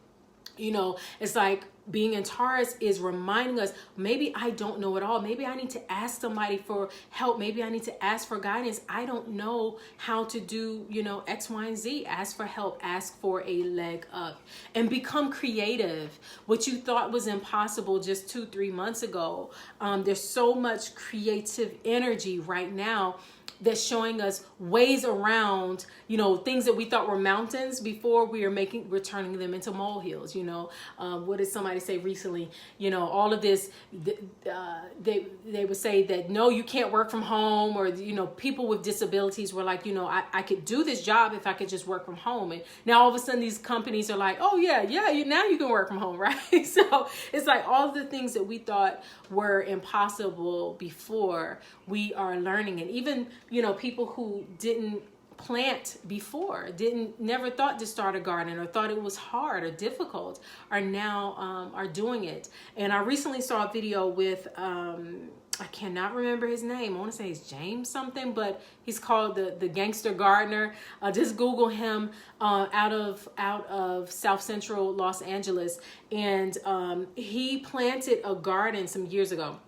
It's like being in Taurus is reminding us, maybe I don't know it all. Maybe I need to ask somebody for help. Maybe I need to ask for guidance. I don't know how to do, X, Y, and Z. Ask for help. Ask for a leg up and become creative. What you thought was impossible just 2-3 months ago. There's so much creative energy right now that's showing us ways around, things that we thought were mountains before. We're turning them into molehills. What did somebody say recently? All of this, they would say that, no, you can't work from home, or, people with disabilities were like, I could do this job if I could just work from home. And now all of a sudden these companies are like, oh yeah, now you can work from home, right? So it's like all the things that we thought were impossible before, we are learning. And even, people who didn't plant before, never thought to start a garden, or thought it was hard or difficult, are now are doing it. And I recently saw a video with I cannot remember his name. I want to say it's James something, but he's called the Gangster Gardener. Just Google him, out of South Central Los Angeles, and he planted a garden some years ago.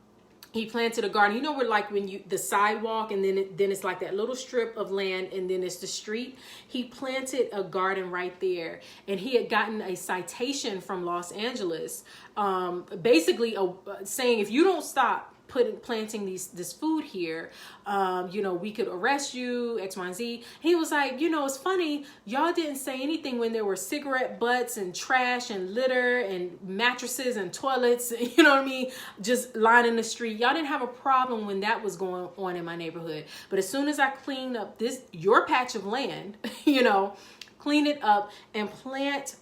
He planted a garden. Where like when the sidewalk, and then it's like that little strip of land, and then it's the street. He planted a garden right there, and he had gotten a citation from Los Angeles, basically saying, if you don't stop planting this food here, we could arrest you, X, Y, and Z. He was like, it's funny, y'all didn't say anything when there were cigarette butts and trash and litter and mattresses and toilets, just lining the street. Y'all didn't have a problem when that was going on in my neighborhood. But as soon as I cleaned up your patch of land, clean it up and plant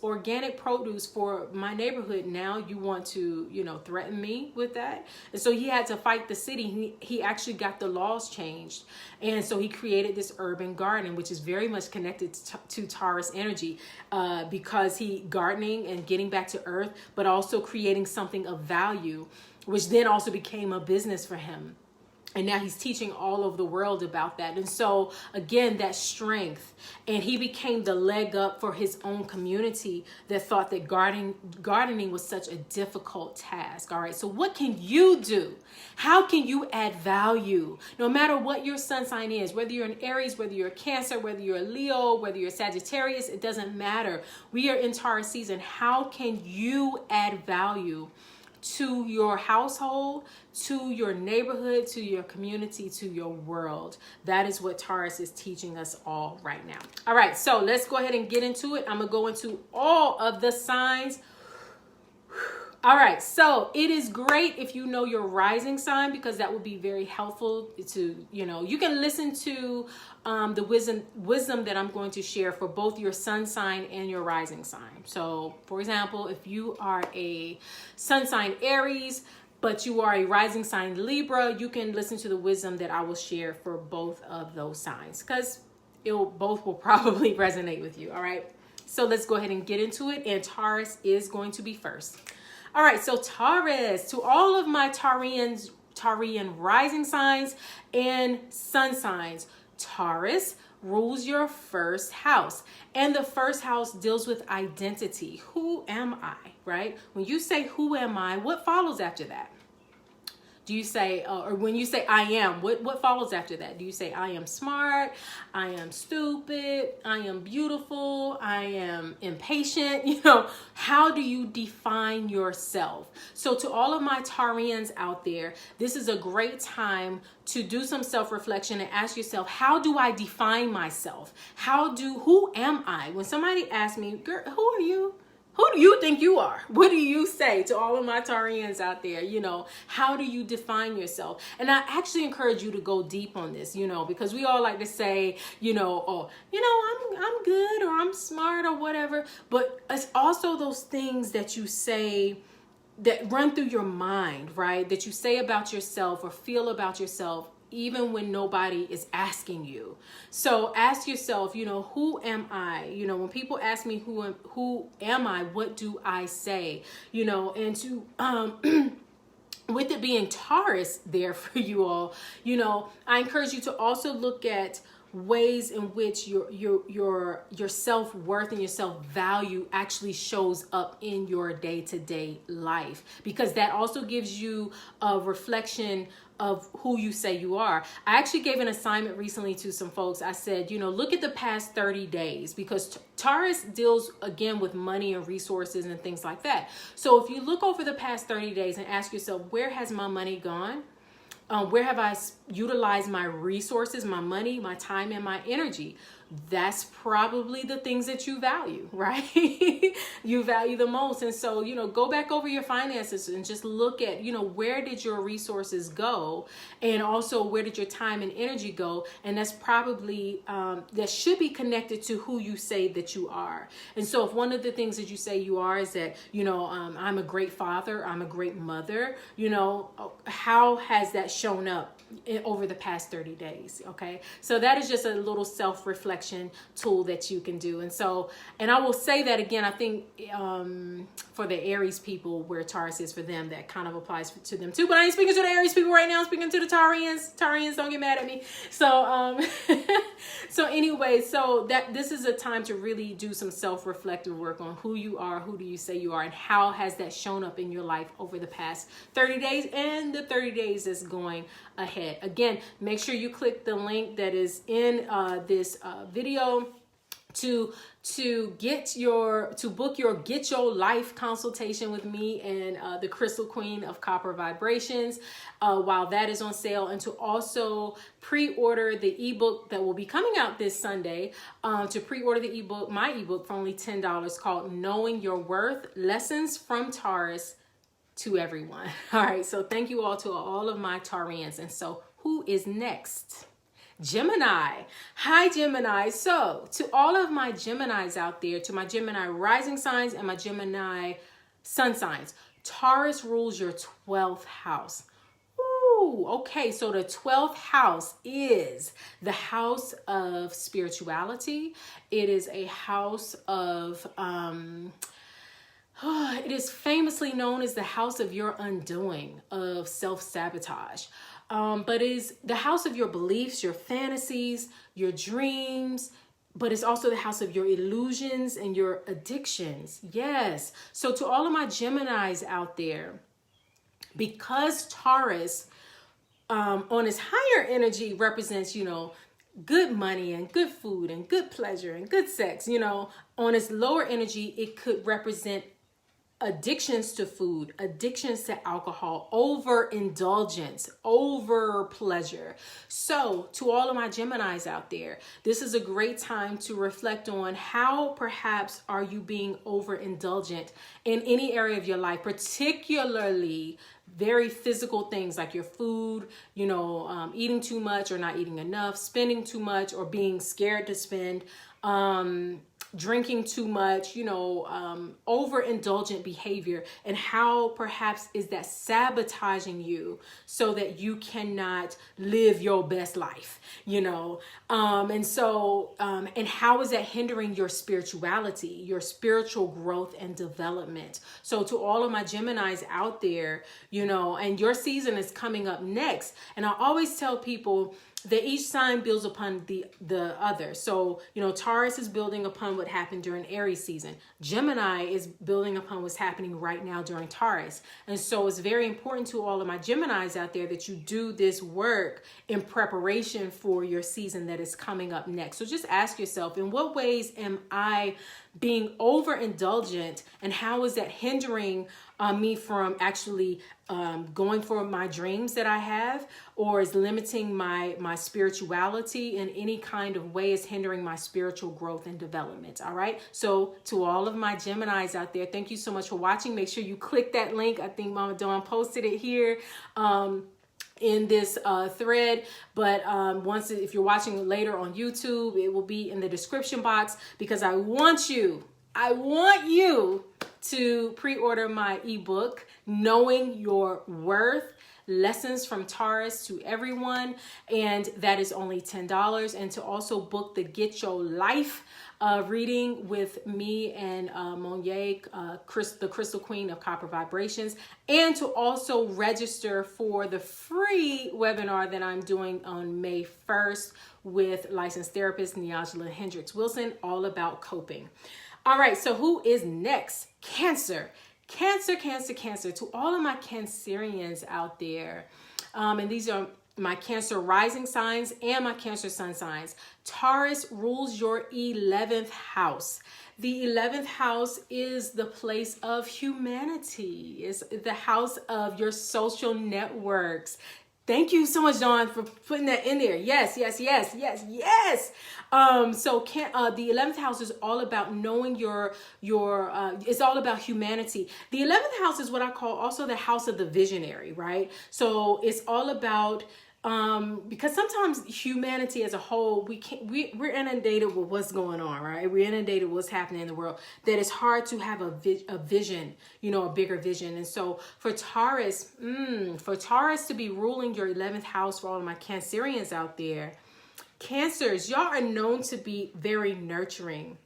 organic produce for my neighborhood, now you want to, threaten me with that? And so he had to fight the city. He actually got the laws changed. And so he created this urban garden, which is very much connected to Taurus energy, because he gardening and getting back to earth, but also creating something of value, which then also became a business for him. And now he's teaching all over the world about that. And so, again, that strength. And he became the leg up for his own community that thought that gardening was such a difficult task. All right. So what can you do? How can you add value? No matter what your sun sign is, whether you're an Aries, whether you're a Cancer, whether you're a Leo, whether you're a Sagittarius, it doesn't matter. We are in Taurus season. How can you add value to your household, to your neighborhood, to your community, to your world? That is what Taurus is teaching us all right now. All right, so let's go ahead and get into it. I'm gonna go into all of the signs. All right, so it is great if you know your rising sign, because that would be very helpful to, you can listen to the wisdom that I'm going to share for both your sun sign and your rising sign. So, for example, if you are a sun sign Aries, but you are a rising sign Libra, you can listen to the wisdom that I will share for both of those signs, because both will probably resonate with you. All right, so let's go ahead and get into it. And Taurus is going to be first. All right, so Taurus, to all of my Taurian rising signs and sun signs, Taurus rules your first house. And the first house deals with identity. Who am I, right? When you say, who am I, what follows after that? Do you say, or when you say I am, what follows after that? Do you say I am smart, I am stupid, I am beautiful, I am impatient? How do you define yourself? So to all of my Taurians out there, this is a great time to do some self-reflection and ask yourself, how do I define myself? Who am I? When somebody asks me, girl, who are you? Who do you think you are? What do you say to all of my Taurians out there? How do you define yourself? And I actually encourage you to go deep on this, because we all like to say, I'm good, or I'm smart, or whatever. But it's also those things that you say that run through your mind, right? That you say about yourself or feel about yourself, even when nobody is asking you. So ask yourself, who am I? When people ask me who am I, what do I say? And to with it being Taurus there for you all, I encourage you to also look at ways in which your self-worth and your self-value actually shows up in your day-to-day life, because that also gives you a reflection of who you say you are. I actually gave an assignment recently to some folks. I said, look at the past 30 days, because Taurus deals again with money and resources and things like that. So if you look over the past 30 days and ask yourself, where has my money gone? Where have I utilized my resources, my money, my time, and my energy? That's probably the things that you value, right? You value the most. And so, go back over your finances and just look at, where did your resources go? And also, where did your time and energy go? And that's probably, that should be connected to who you say that you are. And so if one of the things that you say you are is that, I'm a great father, I'm a great mother, how has that shown up over the past 30 days? Okay. So that is just a little self-reflection tool that you can do. And so, and I will say that again, I think for the Aries people, where Taurus is for them, that kind of applies to them too. But I ain't speaking to the Aries people right now. I'm speaking to the Taurians. Taurians, don't get mad at me. So, so anyway, so that this is a time to really do some self-reflective work on who you are, who do you say you are, and how has that shown up in your life over the past 30 days and the 30 days that's going ahead. Again, make sure you click the link that is in this video to book your Get Your Life consultation with me and the Crystal Queen of Copper Vibrations while that is on sale, and to also pre-order the ebook that will be coming out this Sunday. To pre-order the ebook, my ebook, for only $10, called Knowing Your Worth: Lessons from Taurus to Everyone. All right, so thank you all to all of my Taurians. And so who is next? Gemini. Hi, Gemini. So to all of my Geminis out there, to my Gemini rising signs and my Gemini sun signs, Taurus rules your 12th house. Ooh, okay. So the 12th house is the house of spirituality. It is a house of, it is famously known as the house of your undoing, of self-sabotage. But it is the house of your beliefs, your fantasies, your dreams, but it's also the house of your illusions and your addictions. Yes. So to all of my Geminis out there, because Taurus on its higher energy represents, good money and good food and good pleasure and good sex, on its lower energy, it could represent addictions to food, addictions to alcohol, overindulgence, over pleasure. So to all of my Geminis out there, this is a great time to reflect on how perhaps are you being overindulgent in any area of your life, particularly very physical things like your food, eating too much or not eating enough, spending too much or being scared to spend, drinking too much, overindulgent behavior, and how perhaps is that sabotaging you so that you cannot live your best life, and how is that hindering your spirituality, your spiritual growth and development? So to all of my Geminis out there, and your season is coming up next. And I always tell people that each sign builds upon the other. So, Taurus is building upon what happened during Aries season. Gemini is building upon what's happening right now during Taurus. And so it's very important to all of my Geminis out there that you do this work in preparation for your season that is coming up next. So just ask yourself, in what ways am I being overindulgent, and how is that hindering me from actually going for my dreams that I have, or is limiting my spirituality in any kind of way, is hindering my spiritual growth and development. All right. So to all of my Geminis out there, thank you so much for watching. Make sure you click that link. I think Mama Dawn posted it here in this thread, but if you're watching later on YouTube, it will be in the description box, because I want you to pre-order my ebook, Knowing Your Worth: Lessons from Taurus to Everyone, and that is only $10. And to also book the Get Your Life reading with me and Min.What, the Crystal Queen of Copper Vibrations, and to also register for the free webinar that I'm doing on May 1st with licensed therapist Neogela Hendricks Wilson, all about coping. All right, so who is next? Cancer. Cancer, Cancer, Cancer. To all of my Cancerians out there, and these are my Cancer rising signs and my Cancer sun signs. Taurus rules your 11th house. The 11th house is the place of humanity. It's the house of your social networks. Thank you so much, Dawn, for putting that in there. Yes, yes, yes, yes, yes. So the 11th house is all about knowing it's all about humanity. The 11th house is what I call also the house of the visionary, right? So it's all about, because sometimes humanity as a whole, we're inundated with what's going on, right? We're inundated with what's happening in the world, that it's hard to have a vision, a bigger vision. And so for Taurus to be ruling your 11th house, for all of my Cancerians out there, Cancers, y'all are known to be very nurturing.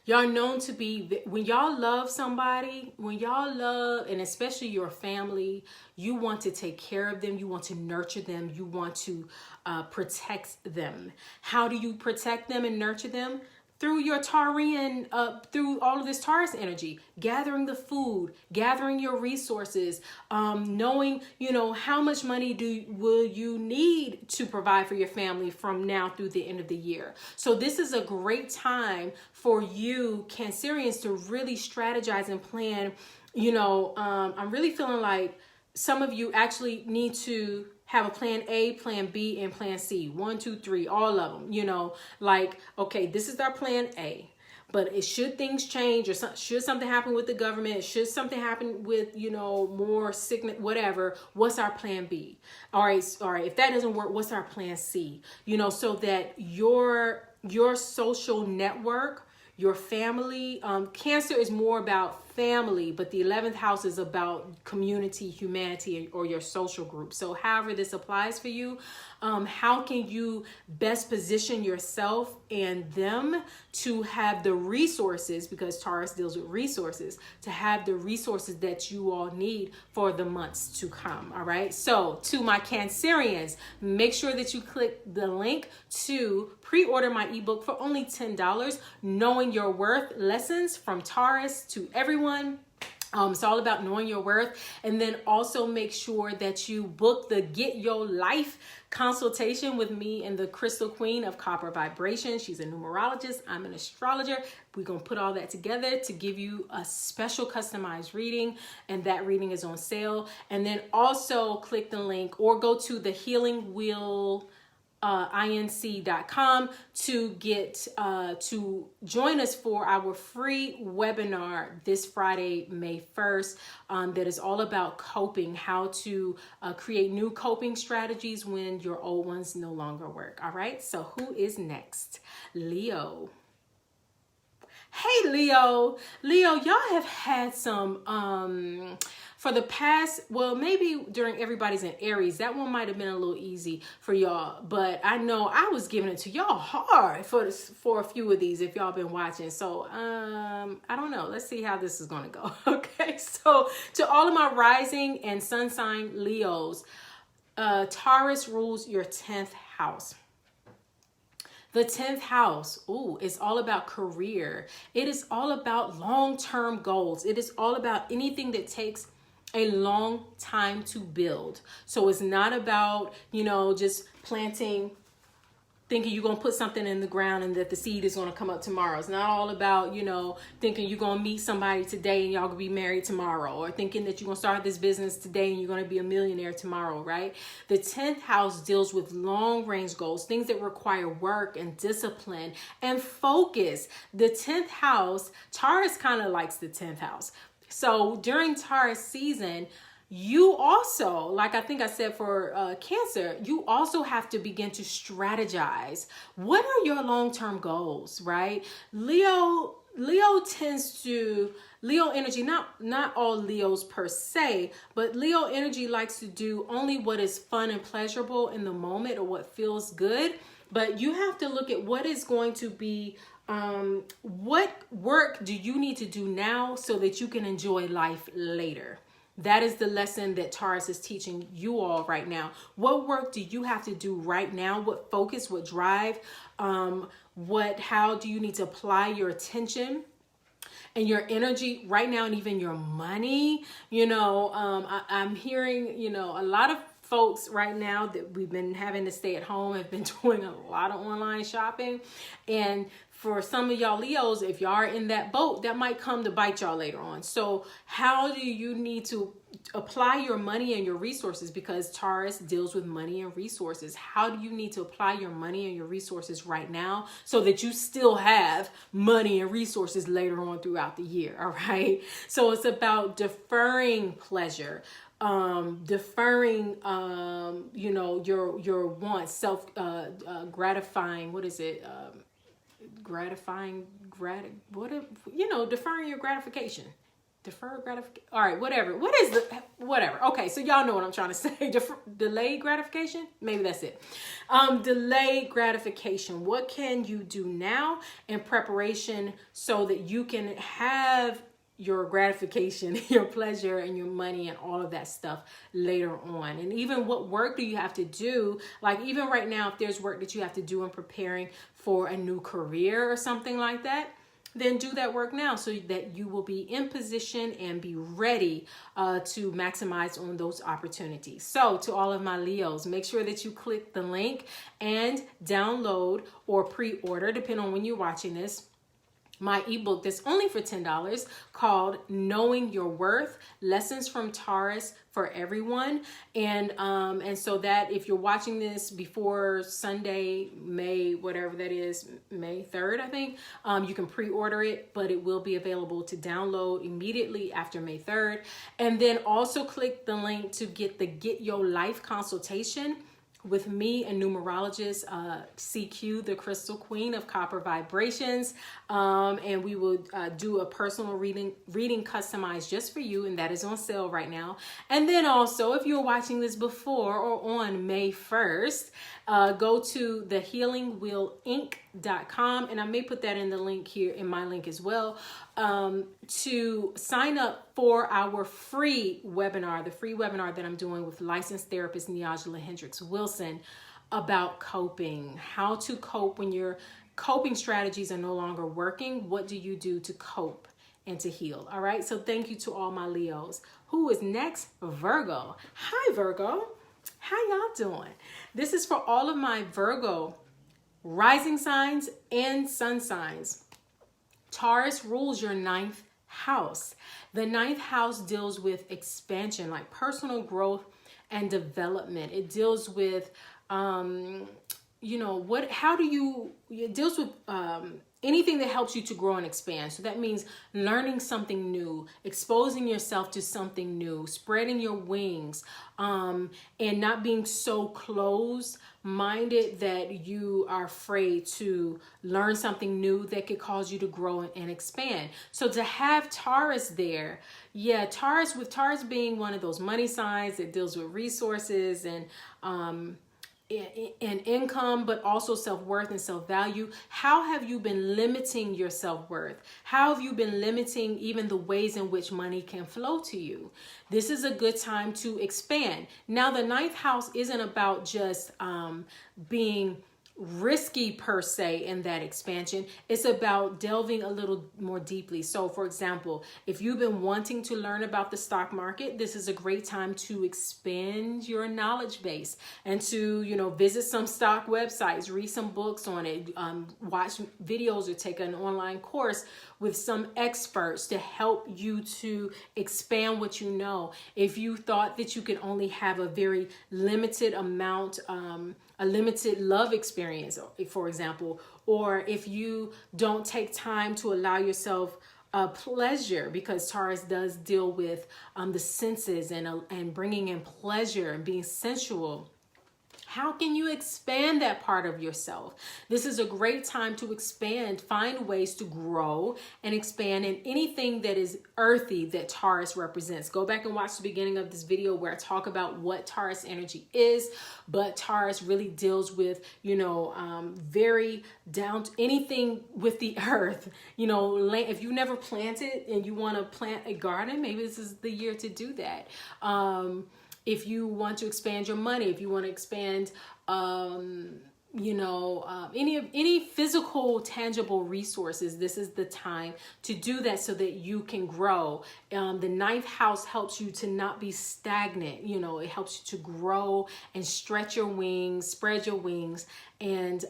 Y'all are known to be, when y'all love somebody, and especially your family, you want to take care of them. You want to nurture them. You want to protect them. How do you protect them and nurture them? Through your Taurian, through all of this Taurus energy, gathering the food, gathering your resources, knowing, how much money will you need to provide for your family from now through the end of the year. So this is a great time for you Cancerians to really strategize and plan. I'm really feeling like some of you actually need to have a plan A, plan B, and plan C. 1, 2, 3, all of them, okay, this is our plan A, but should things change, or should something happen with the government, should something happen with, more sickness, whatever, what's our plan B? All right, if that doesn't work, what's our plan C? So that your social network, your family, Cancer is more about family, but the 11th house is about community, humanity, or your social group. So however this applies for you, how can you best position yourself and them to have the resources, because Taurus deals with resources, to have the resources that you all need for the months to come. All right. So to my Cancerians, make sure that you click the link to pre-order my ebook for only $10, Knowing Your Worth, Lessons from Taurus to Everyone. It's all about knowing your worth. And then also make sure that you book the Get Your Life consultation with me and the Crystal Queen of Copper Vibration. She's a numerologist. I'm an astrologer. We're going to put all that together to give you a special customized reading. And that reading is on sale. And then also click the link or go to the Healing Wheel inc.com to get to join us for our free webinar this Friday, May 1st, that is all about coping, how to create new coping strategies when your old ones no longer work. All right, so who is next? Leo. Hey, Leo, y'all have had some, for the past, well, maybe during everybody's in Aries, that one might have been a little easy for y'all, but I know I was giving it to y'all hard for a few of these if y'all been watching. So, I don't know. Let's see how this is going to go. Okay. So to all of my rising and sun sign Leos, Taurus rules your 10th house. The 10th house, it's all about career. It is all about long-term goals. It is all about anything that takes a long time to build. So it's not about, just planting, thinking you're going to put something in the ground and that the seed is going to come up tomorrow. It's not all about, thinking you're going to meet somebody today and y'all going to be married tomorrow, or thinking that you're going to start this business today and you're going to be a millionaire tomorrow, right? The 10th house deals with long range goals, things that require work and discipline and focus. The 10th house, Taurus kind of likes the 10th house. So during Taurus season, you also, like I think I said for Cancer, you also have to begin to strategize. What are your long-term goals, right? Leo, Leo tends to, Leo energy, not all Leos per se, but Leo energy likes to do only what is fun and pleasurable in the moment or what feels good. But you have to look at what is going to be, what work do you need to do now so that you can enjoy life later? That is the lesson that Taurus is teaching you all right now. What work do you have to do right now? What focus, what drive, how do you need to apply your attention and your energy right now, and even your money? I'm hearing, a lot of folks right now that we've been having to stay at home have been doing a lot of online shopping. And for some of y'all Leos, if y'all are in that boat, that might come to bite y'all later on. So how do you need to apply your money and your resources? Because Taurus deals with money and resources. How do you need to apply your money and your resources right now so that you still have money and resources later on throughout the year? All right. So it's about deferring pleasure, deferring, your wants, gratifying, deferring your gratification. Deferred gratification. All right, whatever. Okay, so y'all know what I'm trying to say. Delayed gratification? Maybe that's it. Delayed gratification. What can you do now in preparation so that you can have your gratification, your pleasure, and your money and all of that stuff later on? And even what work do you have to do? Like even right now, if there's work that you have to do in preparing for a new career or something like that, then do that work now so that you will be in position and be ready to maximize on those opportunities. So to all of my Leos, make sure that you click the link and download or pre-order, depending on when you're watching this, my ebook that's only for $10 called Knowing Your Worth, Lessons from Taurus for Everyone. And so that if you're watching this before Sunday, May 3rd, I think, you can pre-order it, but it will be available to download immediately after May 3rd. And then also click the link to get the Get Your Life consultation with me, a numerologist, CQ, the Crystal Queen of Copper Vibrations. And we will do a personal reading customized just for you, and that is on sale right now. And then also, if you're watching this before or on May 1st, go to thehealingwheelinc.com, and I may put that in the link here, in my link as well, to sign up for our free webinar, the free webinar that I'm doing with licensed therapist Neogela Hendricks Wilson about coping, how to cope when your coping strategies are no longer working. What do you do to cope and to heal? All right. So thank you to all my Leos. Who is next? Virgo. Hi, Virgo. How y'all doing? This is for all of my Virgo rising signs and sun signs. Taurus rules your 9th house. The 9th house deals with expansion, like personal growth and development. It deals with, it deals with anything that helps you to grow and expand. So that means learning something new, exposing yourself to something new, spreading your wings, and not being so closed-minded that you are afraid to learn something new that could cause you to grow and expand. So to have Taurus there, Taurus being one of those money signs that deals with resources and income, but also self-worth and self-value. How have you been limiting your self-worth? How have you been limiting even the ways in which money can flow to you? This is a good time to expand. Now, the 9th house isn't about just being risky per se in that expansion. It's about delving a little more deeply. So for example, if you've been wanting to learn about the stock market, this is a great time to expand your knowledge base and to, visit some stock websites, read some books on it, watch videos or take an online course with some experts to help you to expand what you know. If you thought that you could only have a very limited amount, a limited love experience, for example, or if you don't take time to allow yourself pleasure, because Taurus does deal with the senses and bringing in pleasure and being sensual. How can you expand that part of yourself? This is a great time to expand, find ways to grow and expand in anything that is earthy that Taurus represents. Go back and watch the beginning of this video where I talk about what Taurus energy is, but Taurus really deals with, very down to anything with the earth. If you never planted and you want to plant a garden, maybe this is the year to do that. If you want to expand your money, if you want to expand, any physical, tangible resources, this is the time to do that so that you can grow. The ninth house helps you to not be stagnant. It helps you to grow and stretch your wings, spread your wings, and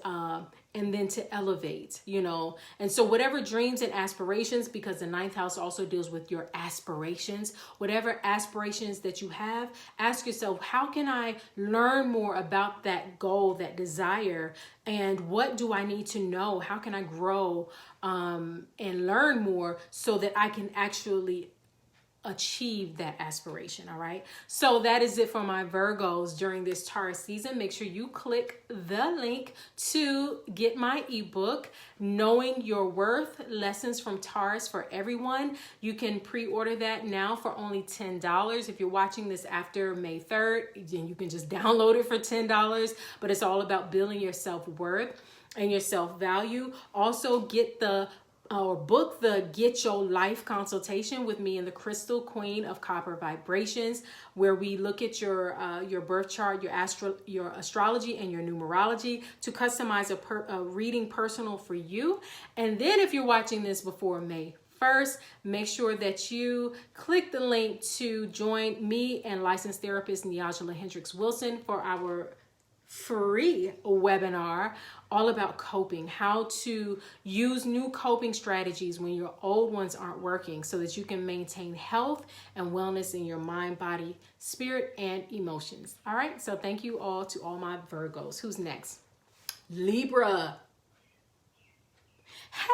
then to elevate, And so whatever dreams and aspirations, because the ninth house also deals with your aspirations, whatever aspirations that you have, ask yourself, how can I learn more about that goal, that desire, and what do I need to know? How can I grow and learn more so that I can actually achieve that aspiration? All right. So that is it for my Virgos during this Taurus season. Make sure you click the link to get my ebook, Knowing Your Worth, Lessons from Taurus for Everyone. You can pre-order that now for only $10. If you're watching this after May 3rd, then you can just download it for $10, but it's all about building your self-worth and your self-value. Also get book the Get Your Life consultation with me and the Crystal Queen of Copper Vibrations, where we look at your birth chart, your astrology, and your numerology to customize a reading personal for you. And then if you're watching this before May 1st, make sure that you click the link to join me and licensed therapist Neogela Hendricks Wilson for our free webinar all about coping, how to use new coping strategies when your old ones aren't working so that you can maintain health and wellness in your mind, body, spirit, and emotions. All right. So thank you all to all my Virgos. Who's next? Libra.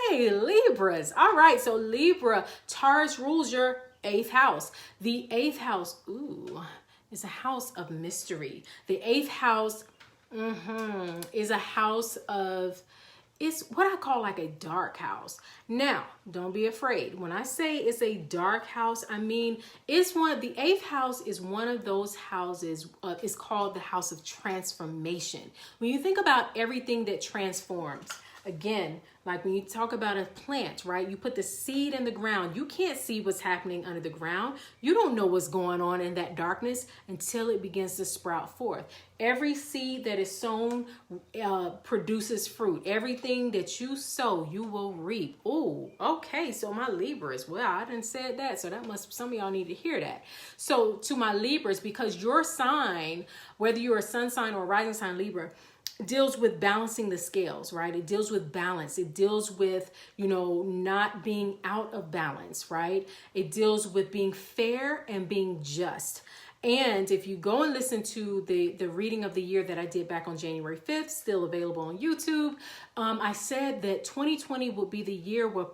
Hey, Libras. All right. So Libra, Taurus rules your 8th house. The 8th house, is a house of mystery. The 8th house is a house of, it's what I call like a dark house. Now, don't be afraid. When I say it's a dark house, I mean, the 8th house is one of those houses, it's called the house of transformation. When you think about everything that transforms, again, like when you talk about a plant, right? You put the seed in the ground. You can't see what's happening under the ground. You don't know what's going on in that darkness until it begins to sprout forth. Every seed that is sown produces fruit. Everything that you sow, you will reap. Oh, okay. So my Libras, well, I didn't say that. So some of y'all need to hear that. So to my Libras, because your sign, whether you're a sun sign or a rising sign Libra, deals with balancing the scales, right? It deals with balance. It deals with, not being out of balance, right? It deals with being fair and being just. And if you go and listen to the reading of the year that I did back on January 5th, still available on YouTube, I said that 2020 will be the year where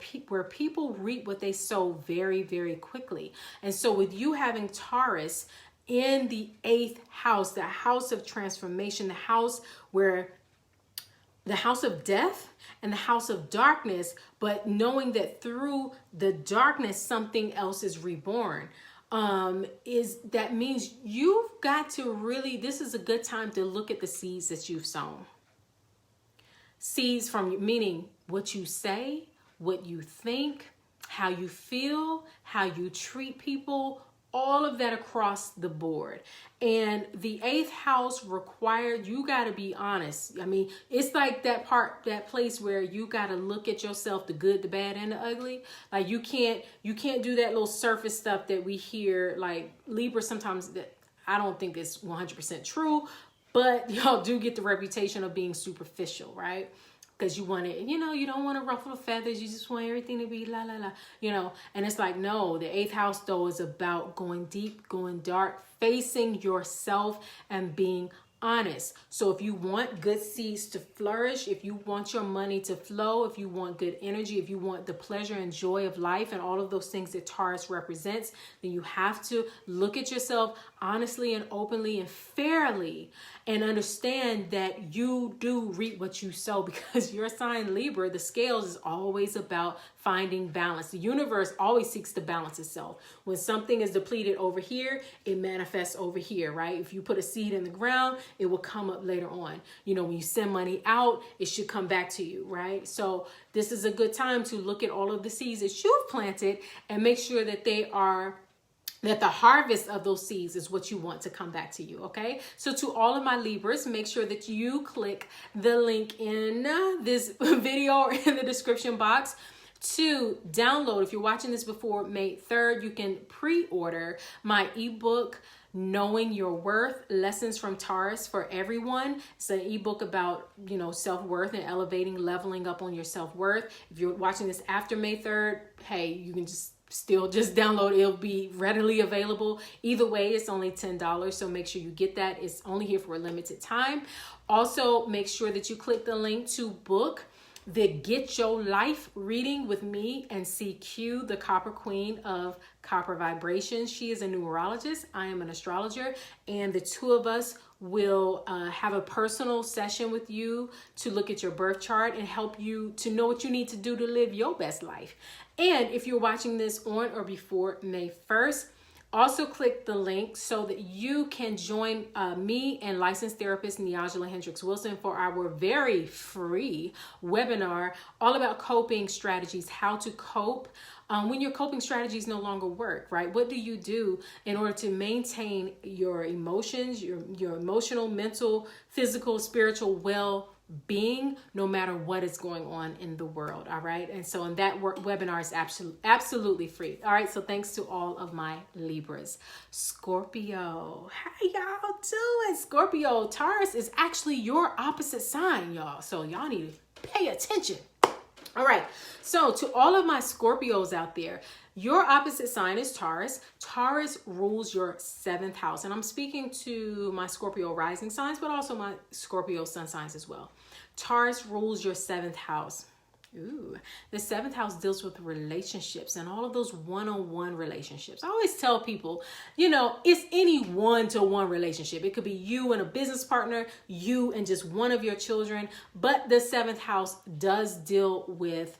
people reap what they sow very, very quickly. And so with you having Taurus in the 8th house, the house of transformation, the house of death and the house of darkness, but knowing that through the darkness, something else is reborn. That means you've got to really, this is a good time to look at the seeds that you've sown. Seeds meaning what you say, what you think, how you feel, how you treat people, all of that across the board. And the 8th house required, you got to be honest. I mean, it's like that place where you got to look at yourself, the good, the bad, and the ugly. Like you can't do that little surface stuff that we hear, like Libra sometimes, that I don't think it's 100% true, but y'all do get the reputation of being superficial, right? Because you want it, you don't want to ruffle the feathers. You just want everything to be la, la, la, And it's like, no, the 8th house, though, is about going deep, going dark, facing yourself and being honest. So if you want good seeds to flourish, if you want your money to flow, if you want good energy, if you want the pleasure and joy of life and all of those things that Taurus represents, then you have to look at yourself honestly and openly and fairly and understand that you do reap what you sow, because your sign Libra, the scales, is always about finding balance. The universe always seeks to balance itself. When something is depleted over here, it manifests over here, right? If you put a seed in the ground, it will come up later on. You know, when you send money out, it should come back to you, right? So this is a good time to look at all of the seeds that you've planted and make sure that that the harvest of those seeds is what you want to come back to you, okay? So to all of my Libras, make sure that you click the link in this video or in the description box to download. If you're watching this before May 3rd, you can pre-order my ebook, Knowing Your Worth, Lessons from Taurus for Everyone. It's an ebook about, you know, self-worth and elevating, leveling up on your self-worth. If you're watching this after May 3rd, hey, you can still just download. It'll be readily available. Either way, it's only $10. So make sure you get that. It's only here for a limited time. Also, make sure that you click the link to book the Get Your Life reading with me and CQ, the Copper Queen of Copper Vibrations. She is a numerologist. I am an astrologer, and the two of us will have a personal session with you to look at your birth chart and help you to know what you need to do to live your best life. And if you're watching this on or before May 1st, also click the link so that you can join me and licensed therapist Neogela Hendricks Wilson for our very free webinar all about coping strategies, how to cope when your coping strategies no longer work, right? What do you do in order to maintain your emotions, your emotional, mental, physical, spiritual well-being, no matter what is going on in the world, all right? And so in that webinar is absolutely free. All right, so thanks to all of my Libras. Scorpio, how y'all doing? Scorpio, Taurus is actually your opposite sign, y'all. So y'all need to pay attention. All right, so to all of my Scorpios out there, your opposite sign is Taurus. Taurus rules your 7th house. And I'm speaking to my Scorpio rising signs, but also my Scorpio sun signs as well. Taurus rules your 7th house. Ooh, the 7th house deals with relationships and all of those one-on-one relationships. I always tell people, you know, it's any one-to-one relationship. It could be you and a business partner, you and just one of your children, but the 7th house does deal with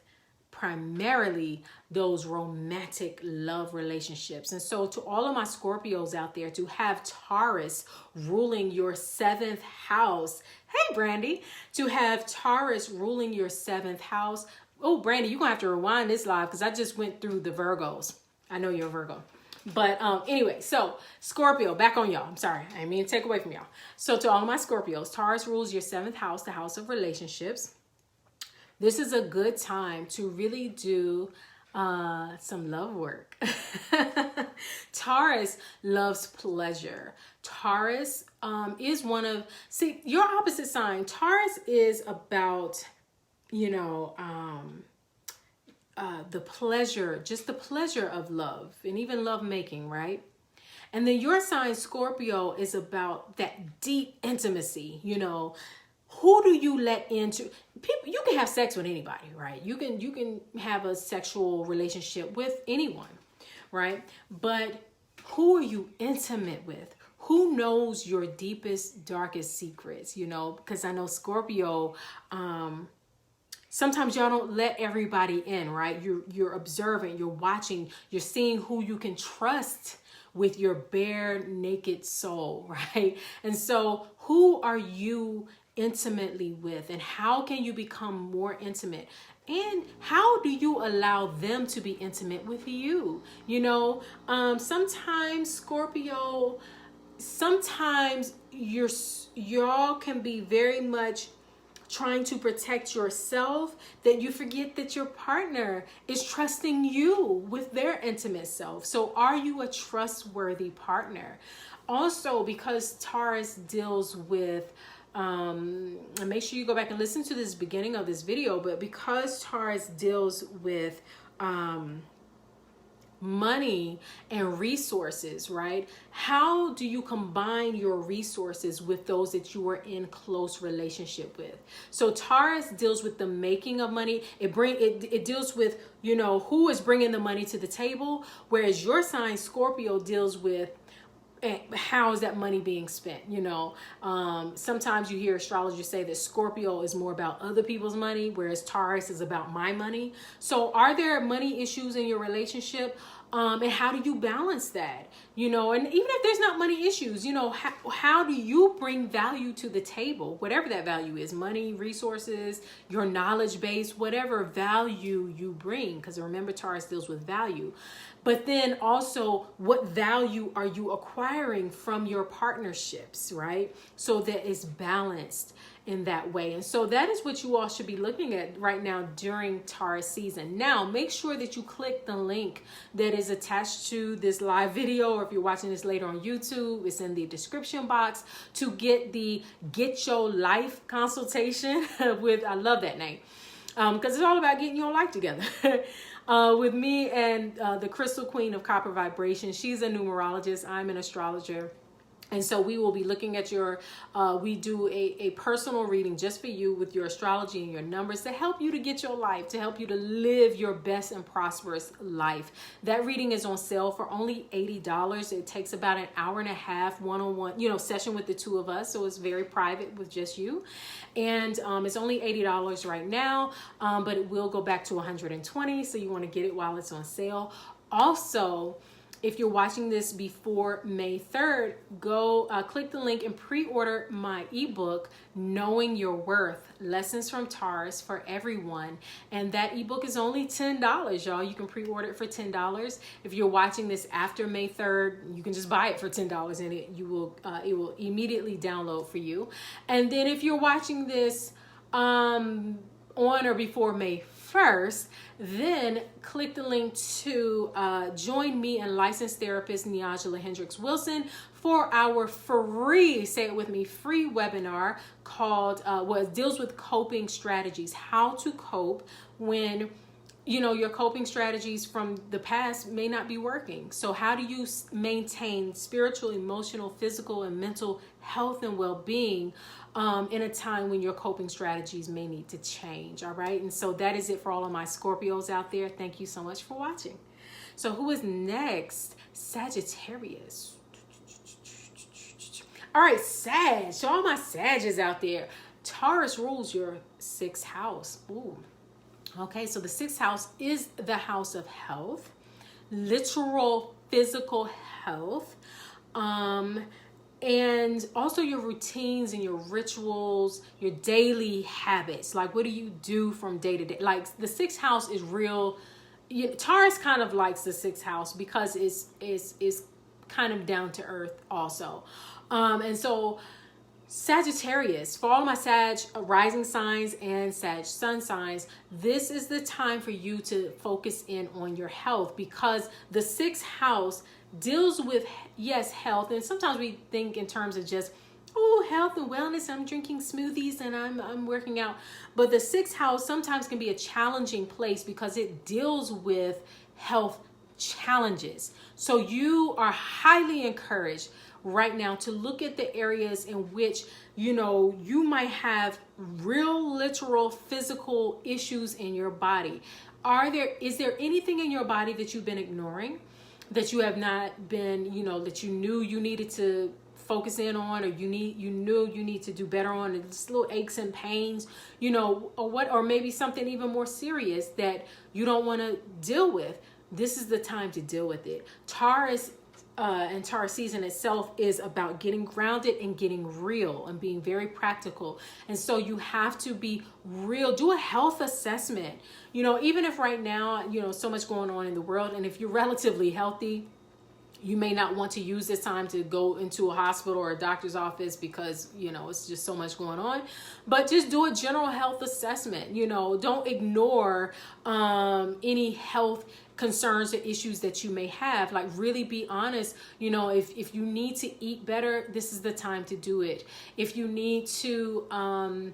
primarily those romantic love relationships. And so to all of my Scorpios out there, to have Taurus ruling your 7th house, hey Brandy, to have Taurus ruling your 7th house. Oh, Brandy, you're gonna have to rewind this live because I just went through the Virgos. I know you're a Virgo. But anyway, so Scorpio, back on y'all. I'm sorry, I didn't mean to take away from y'all. So to all of my Scorpios, Taurus rules your 7th house, the house of relationships. This is a good time to really do some love work. Taurus loves pleasure. Taurus is one of, see, your opposite sign. Taurus is about, you know, the pleasure, just the pleasure of love and even love making, right? And then your sign, Scorpio, is about that deep intimacy, you know. Who do you let into people? You can have sex with anybody, right? You can have a sexual relationship with anyone, right? But who are you intimate with? Who knows your deepest, darkest secrets? You know, because I know Scorpio, sometimes y'all don't let everybody in, right? You're observing, you're watching, you're seeing who you can trust with your bare, naked soul, right? And so who are you intimately with, and how can you become more intimate, and how do you allow them to be intimate with you? You know, sometimes Scorpio, sometimes y'all can be very much trying to protect yourself that you forget that your partner is trusting you with their intimate self. So are you a trustworthy partner? Also, because Taurus deals with and make sure you go back and listen to this beginning of this video, but because Taurus deals with money and resources, right? How do you combine your resources with those that you are in close relationship with? So Taurus deals with the making of money. It deals with, you know, who is bringing the money to the table, whereas your sign Scorpio deals with how is that money being spent. You know, sometimes you hear astrologers say that Scorpio is more about other people's money, whereas Taurus is about my money. So are there money issues in your relationship? And how do you balance that? You know, and even if there's not money issues, you know, how do you bring value to the table? Whatever that value is, money, resources, your knowledge base, whatever value you bring. Because remember, Taurus deals with value. But then also, what value are you acquiring from your partnerships, right? So that it's balanced in that way. And so that is what you all should be looking at right now during Taurus season. Now, make sure that you click the link that is attached to this live video, or if you're watching this later on YouTube, it's in the description box, to get the Get Your Life consultation with, I love that name, because it's all about getting your life together. With me and the Crystal Queen of Copper Vibration. She's a numerologist. I'm an astrologer. And so we will be looking at your, we do a personal reading just for you with your astrology and your numbers to help you to get your life, to help you to live your best and prosperous life. That reading is on sale for only $80. It takes about an hour and a half one-on-one, you know, session with the two of us. So it's very private with just you. And it's only $80 right now, but it will go back to $120. So you want to get it while it's on sale. Also, if you're watching this before May 3rd, go click the link and pre-order my ebook, Knowing Your Worth, Lessons from Taurus for Everyone. And that ebook is only $10, y'all. You can pre-order it for $10. If you're watching this after May 3rd, you can just buy it for $10 and it will immediately download for you. And then if you're watching this on or before May 1st, then click the link to join me and licensed therapist Neogela Hendricks Wilson for our free, say it with me, free webinar called, it deals with coping strategies, how to cope when, you know, your coping strategies from the past may not be working. So how do you maintain spiritual, emotional, physical, and mental health and well-being in a time when your coping strategies may need to change? All right. And so that is it for all of my Scorpios out there. Thank you so much for watching. So who is next? Sagittarius. All right, Sag. So all my Sages out there. Taurus rules your 6th house. Ooh. Okay, so the 6th house is the house of health, literal physical health, and also your routines and your rituals, your daily habits. Like, what do you do from day to day? Like, the 6th house is real. Taurus kind of likes the 6th house because it's kind of down to earth also. And so Sagittarius, for all my Sag rising signs and Sag sun signs, this is the time for you to focus in on your health, because the 6th house deals with, yes, health. And sometimes we think in terms of just, oh, health and wellness, I'm drinking smoothies and I'm working out. But the 6th house sometimes can be a challenging place because it deals with health challenges. So you are highly encouraged right now to look at the areas in which, you know, you might have real literal physical issues in your body. Is there anything in your body that you've been ignoring, that you have not been, you know, that you knew you needed to focus in on, or you knew you need to do better on, and just little aches and pains, you know, or maybe something even more serious that you don't want to deal with? This is the time to deal with it. Taurus and Taurus season itself is about getting grounded and getting real and being very practical. And so you have to be real. Do a health assessment. You know, even if right now, you know, so much going on in the world, and if you're relatively healthy, you may not want to use this time to go into a hospital or a doctor's office because, you know, it's just so much going on. But just do a general health assessment. You know, don't ignore any health concerns or issues that you may have. Like, really be honest. You know, if you need to eat better, this is the time to do it. If you need to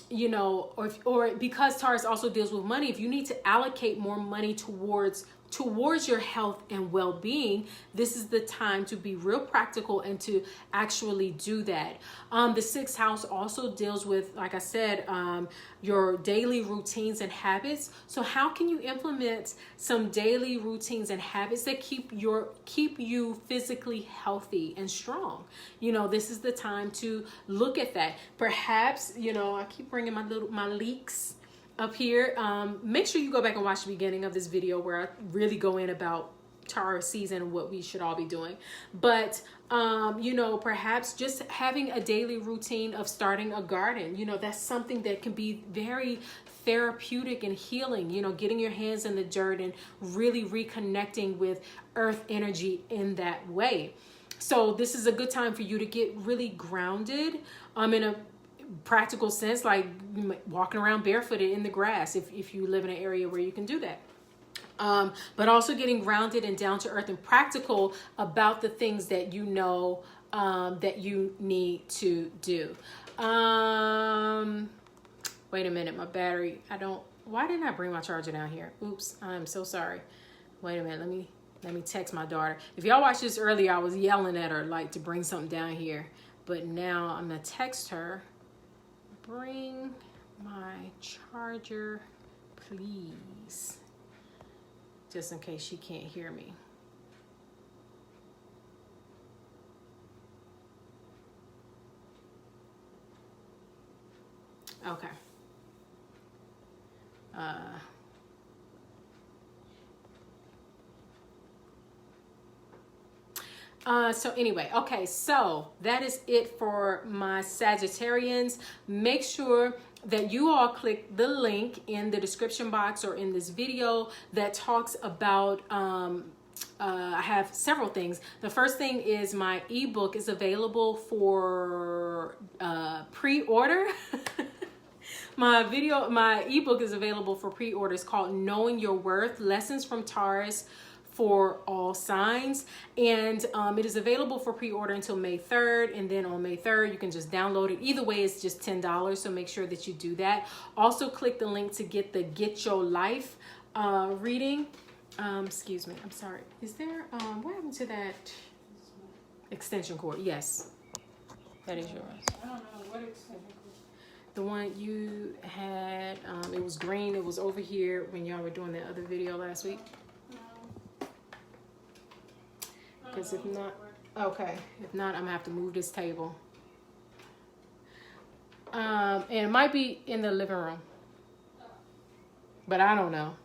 you know, or because Taurus also deals with money, if you need to allocate more money towards towards your health and well-being, this is the time to be real practical and to actually do that. The sixth house also deals with, like I said, your daily routines and habits. So how can you implement some daily routines and habits that keep you physically healthy and strong? You know, this is the time to look at that. Perhaps, you know, I keep bringing my leaks up here. Make sure you go back and watch the beginning of this video where I really go in about Taurus season and what we should all be doing. But you know, perhaps just having a daily routine of starting a garden, you know, that's something that can be very therapeutic and healing. You know, getting your hands in the dirt and really reconnecting with earth energy in that way. So this is a good time for you to get really grounded in a practical sense, like walking around barefooted in the grass if you live in an area where you can do that. But also getting grounded and down to earth and practical about the things that you know that you need to do. Wait a minute, my battery, why didn't I bring my charger down here? Oops, I'm so sorry. Wait a minute, let me text my daughter. If y'all watched this earlier, I was yelling at her like to bring something down here, but now I'm gonna text her, bring my charger, please. Just in case she can't hear me. Okay. So anyway, okay, so that is it for my Sagittarians. Make sure that you all click the link in the description box or in this video that talks about I have several things. The first thing is my ebook is available for pre-order. My ebook is available for pre-order. It's called Knowing Your Worth, Lessons from Taurus for All Signs, and it is available for pre-order until May 3rd, and then on May 3rd you can just download it. Either way, it's just $10, so make sure that you do that. Also click the link to get the Get Your Life reading. Excuse me, I'm sorry, is there what happened to that extension cord? Yes, that is yours. I don't know what extension cord. The one you had, it was green, it was over here when y'all were doing the other video last week. Because if not, okay, if not, I'm gonna have to move this table. And it might be in the living room, but I don't know.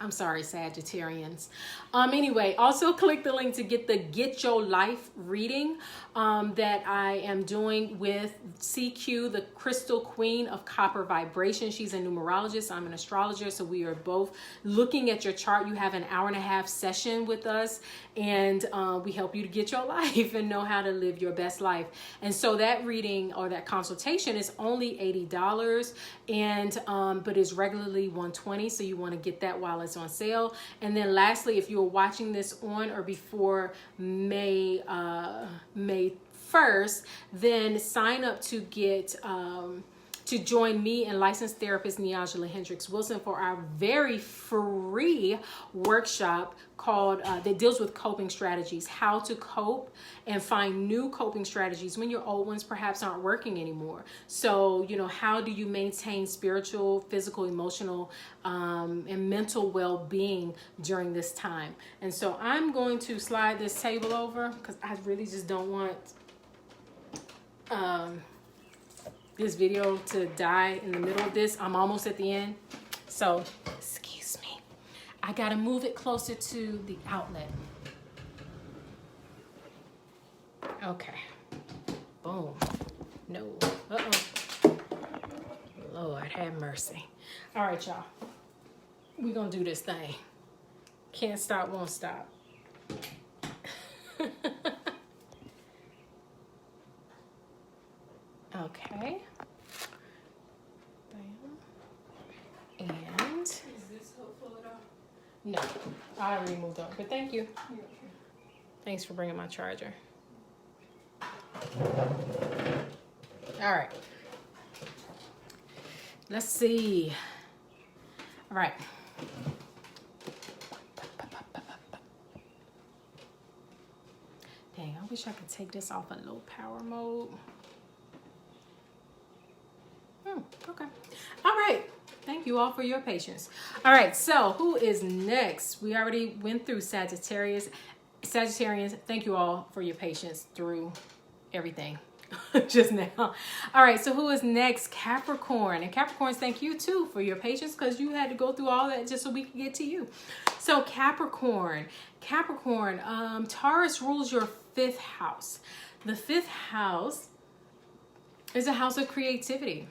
I'm sorry, Sagittarians. Anyway, also click the link to get the Get Your Life reading that I am doing with CQ, the Crystal Queen of Copper Vibration. She's a numerologist. I'm an astrologer. So we are both looking at your chart. You have an hour-and-a-half session with us, and we help you to get your life and know how to live your best life. And so that reading or that consultation is only $80, and but it's regularly $120. So you want to get that while it's on sale. And then lastly, if you're watching this on or before May 1st, then sign up to get to join me and licensed therapist Neangela Hendricks Wilson for our very free workshop called that deals with coping strategies, how to cope and find new coping strategies when your old ones perhaps aren't working anymore. So, you know, how do you maintain spiritual, physical, emotional, and mental well-being during this time? And so I'm going to slide this table over because I really just don't want this video to die in the middle of this. I'm almost at the end, so excuse me. I gotta move it closer to the outlet. Okay. Boom. No. Uh-oh. Lord have mercy. All right, y'all. We're gonna do this thing. Can't stop, won't stop. Okay. Bam. And is this helpful at all? No, I already moved on, but thank you. Thanks for bringing my charger. All right. Let's see. All right. wish I could take this off in low power mode. Okay. All right. Thank you all for your patience. All right. So who is next? We already went through Sagittarius. Sagittarians, thank you all for your patience through everything just now. All right. So who is next? Capricorn. And Capricorns, thank you too for your patience, because you had to go through all that just so we could get to you. So Capricorn, Taurus rules your 5th house. The 5th house is a house of creativity.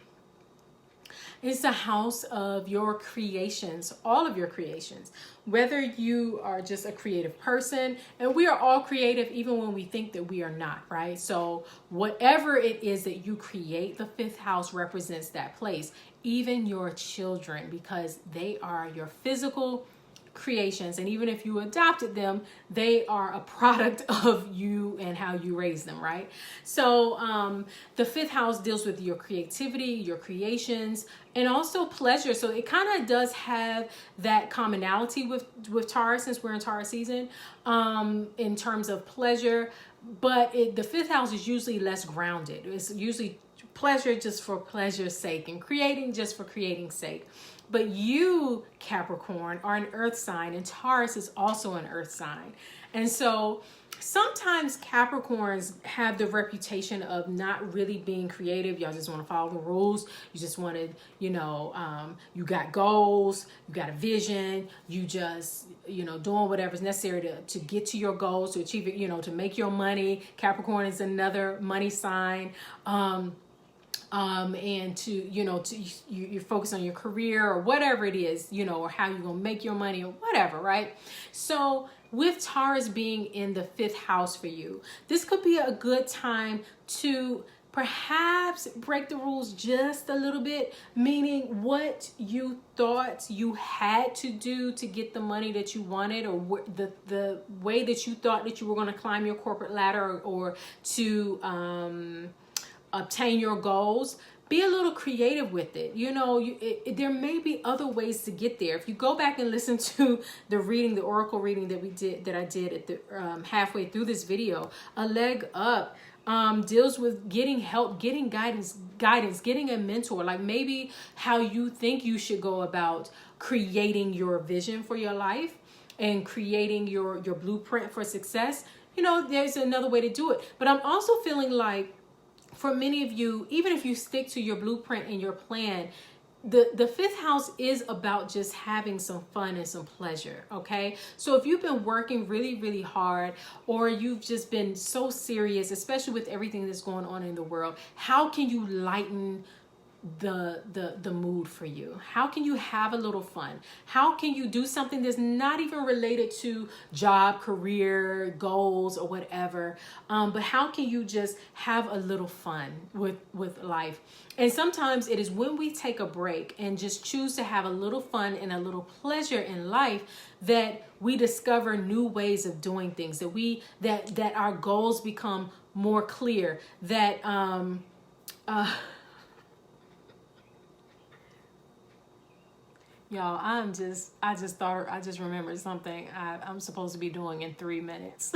It's the house of your creations, all of your creations, whether you are just a creative person, and we are all creative even when we think that we are not, right? So whatever it is that you create, the 5th house represents that place, even your children, because they are your physical creations, and even if you adopted them, they are a product of you and how you raise them, right? So the 5th house deals with your creativity, your creations, and also pleasure. So it kind of does have that commonality with Taurus, since we're in Taurus season, in terms of pleasure, but the 5th house is usually less grounded. It's usually pleasure just for pleasure's sake, and creating just for creating's sake. But you, Capricorn, are an earth sign, and Taurus is also an earth sign. And so sometimes Capricorns have the reputation of not really being creative. Y'all just want to follow the rules. You just want to, you got goals, you got a vision, you just, doing whatever's necessary to get to your goals, to achieve it, to make your money. Capricorn is another money sign. And you focus on your career or whatever it is, or how you're going to make your money or whatever, right? So with Taurus being in the 5th house for you, this could be a good time to perhaps break the rules just a little bit, meaning what you thought you had to do to get the money that you wanted, or the way that you thought that you were going to climb your corporate ladder or to obtain your goals. Be a little creative with it. There may be other ways to get there. If you go back and listen to the Oracle reading that I did at the halfway through this video, A Leg Up deals with getting help, getting guidance, getting a mentor, like maybe how you think you should go about creating your vision for your life and creating your blueprint for success. There's another way to do it. But I'm also feeling like, for many of you, even if you stick to your blueprint and your plan, the 5th house is about just having some fun and some pleasure, okay? So if you've been working really, really hard, or you've just been so serious, especially with everything that's going on in the world, how can you lighten the mood for you? How can you have a little fun? How can you do something that's not even related to job, career, goals, or whatever? But how can you just have a little fun with life? And sometimes it is when we take a break and just choose to have a little fun and a little pleasure in life that we discover new ways of doing things, that our goals become more clear, that y'all, I just remembered something I'm supposed to be doing in 3 minutes.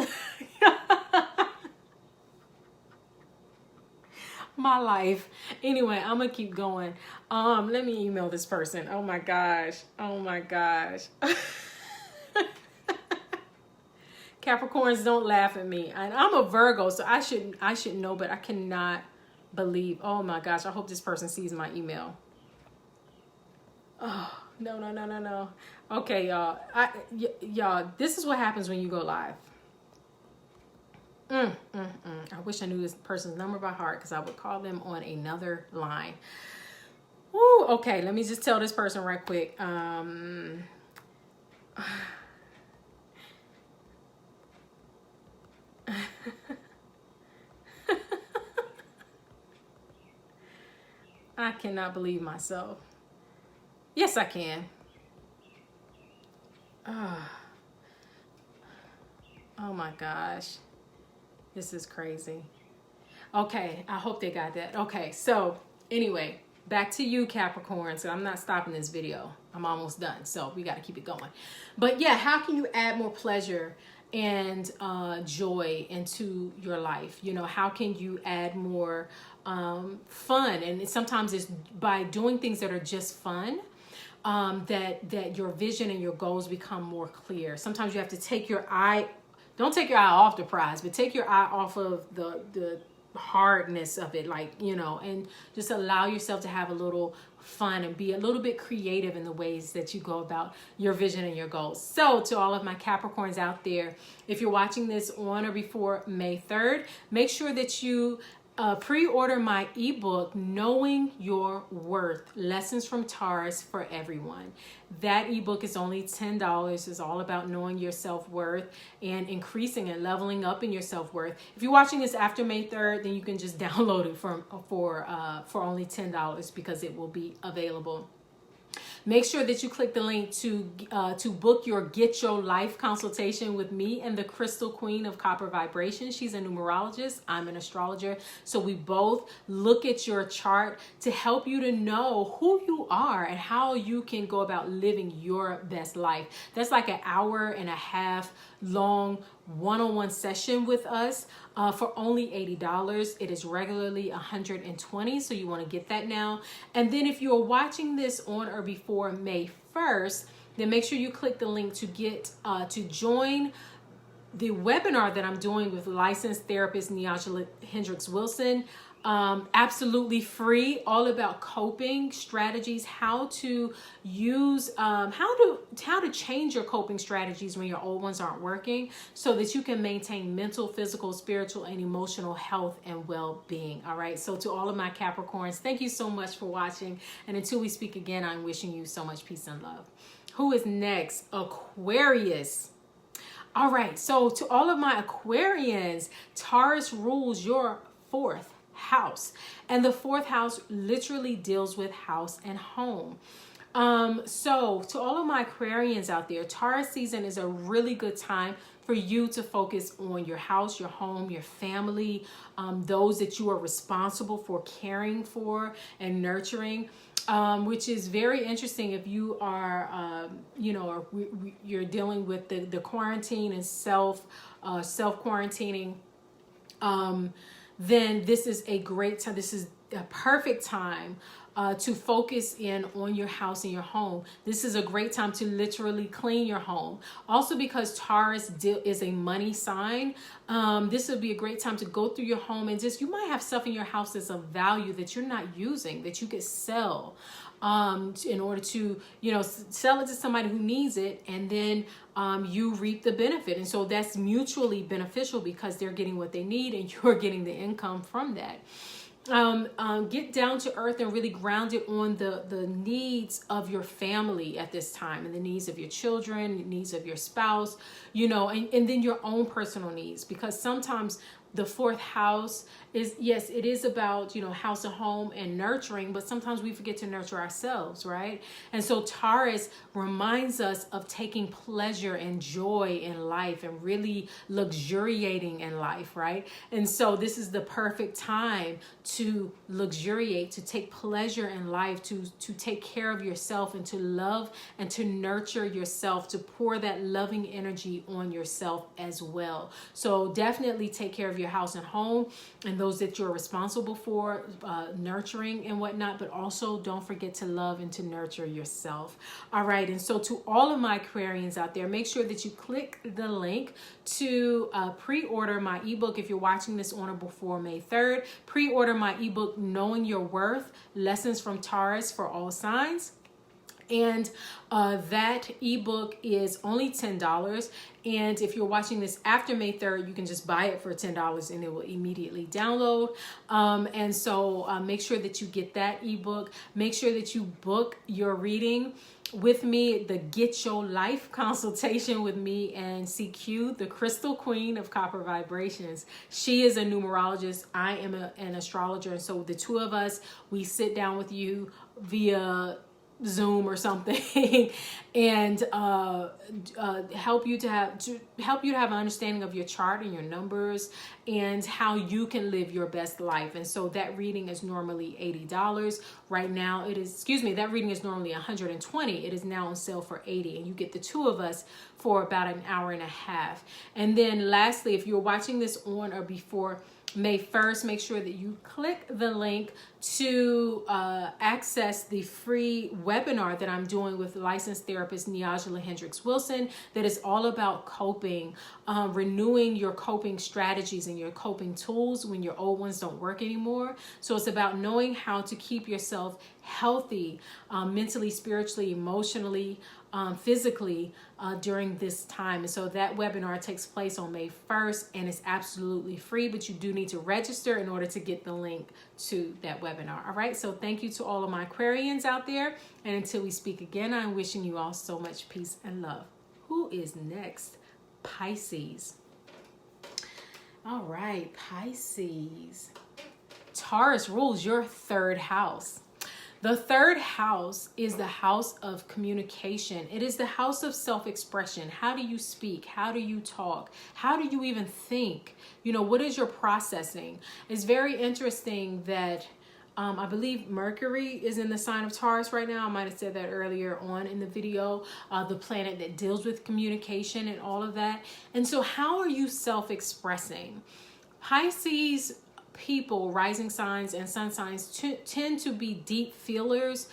My life. Anyway, I'm gonna keep going. Let me email this person. Oh my gosh. Capricorns, don't laugh at me. And I'm a Virgo, so I should know, but I cannot believe. Oh my gosh, I hope this person sees my email. Oh. No. Okay, y'all. Y'all, this is what happens when you go live. I wish I knew this person's number by heart, because I would call them on another line. Woo, okay, let me just tell this person right quick. I cannot believe myself. Yes, I can. Oh my gosh. This is crazy. Okay, I hope they got that. Okay, so anyway, back to you, Capricorn. So I'm not stopping this video. I'm almost done. So we got to keep it going. But yeah, how can you add more pleasure and joy into your life. You know, how can you add more fun? And sometimes it's by doing things that are just fun, that your vision and your goals become more clear. Sometimes you have to take your eye, don't take your eye off the prize, but take your eye off of the hardness of it, like, you know, and just allow yourself to have a little fun and be a little bit creative in the ways that you go about your vision and your goals. So to all of my Capricorns out there, if you're watching this on or before May 3rd, make sure that you pre-order my ebook, Knowing Your Worth, Lessons from Taurus for Everyone. That ebook is only $10. It's all about knowing your self-worth and increasing and leveling up in your self-worth. If you're watching this after May 3rd, then you can just download it for only $10 because it will be available. Make sure that you click the link to book your Get Your Life consultation with me and the Crystal Queen of Copper Vibration. She's a numerologist. I'm an astrologer. So we both look at your chart to help you to know who you are and how you can go about living your best life. That's like an hour and a half long one-on-one session with us for only $80. It is regularly $120, so you want to get that now. And then if you're watching this on or before May 1st, then make sure you click the link to get to join the webinar that I'm doing with licensed therapist Neoja Hendricks Wilson. Absolutely free, all about coping strategies, how to use, how to change your coping strategies when your old ones aren't working, so that you can maintain mental, physical, spiritual, and emotional health and well-being. All right. So to all of my Capricorns, thank you so much for watching. And until we speak again, I'm wishing you so much peace and love. Who is next? Aquarius. All right. So to all of my Aquarians, Taurus rules your fourth house, and the fourth house literally deals with house and home. So to all of my Aquarians out there, Taurus season is a really good time for you to focus on your house, your home, your family, those that you are responsible for caring for and nurturing, which is very interesting if you are, you're dealing with the quarantine and self-quarantining. Then this is a great time. This is a perfect time to focus in on your house and your home. This is a great time to literally clean your home. Also, because Taurus is a money sign, this would be a great time to go through your home and just, you might have stuff in your house that's of value that you're not using, that you could sell in order to, sell it to somebody who needs it, and then you reap the benefit. And so that's mutually beneficial because they're getting what they need and you're getting the income from that. Get down to earth and really ground it on the needs of your family at this time, and the needs of your children, the needs of your spouse, and then your own personal needs, because sometimes the fourth house is, yes, it is about, house and home and nurturing, but sometimes we forget to nurture ourselves, right? And so Taurus reminds us of taking pleasure and joy in life and really luxuriating in life, right? And so this is the perfect time to luxuriate, to take pleasure in life, to take care of yourself, and to love and to nurture yourself, to pour that loving energy on yourself as well. So definitely take care of your house and home and those that you're responsible for nurturing and whatnot, but also don't forget to love and to nurture yourself. All right. And so to all of my Aquarians out there, make sure that you click the link to pre-order my ebook. If you're watching this on or before May 3rd, pre-order my ebook, Knowing Your Worth, Lessons from Taurus for All Signs. And that ebook is only $10. And if you're watching this after May 3rd, you can just buy it for $10 and it will immediately download. And so make sure that you get that ebook. Make sure that you book your reading with me, the Get Your Life consultation with me and CQ, the Crystal Queen of Copper Vibrations. She is a numerologist. I am an astrologer. And so the two of us, we sit down with you via Zoom or something and help you to have an understanding of your chart and your numbers and how you can live your best life. And so that reading is normally $80 right now. It is, excuse me, that reading is normally $120. It is now on sale for $80, and you get the two of us for about an hour and a half. And then lastly, if you're watching this on or before May 1st, make sure that you click the link to access the free webinar that I'm doing with licensed therapist Neajala Hendricks Wilson that is all about coping, renewing your coping strategies and your coping tools when your old ones don't work anymore. So it's about knowing how to keep yourself healthy, mentally, spiritually, emotionally, physically during this time. And so that webinar takes place on May 1st, and it's absolutely free, but you do need to register in order to get the link to that webinar. All right, so thank you to all of my Aquarians out there, and until we speak again, I'm wishing you all so much peace and love. Who is next? Pisces. All right, Pisces. Taurus rules your third house. The third house is the house of communication. It is the house of self-expression. How do you speak? How do you talk? How do you even think? You know, what is your processing? It's very interesting that I believe Mercury is in the sign of Taurus right now. I might have said that earlier on in the video, the planet that deals with communication and all of that. And so how are you self-expressing? Pisces people, rising signs and sun signs tend to be deep feelers,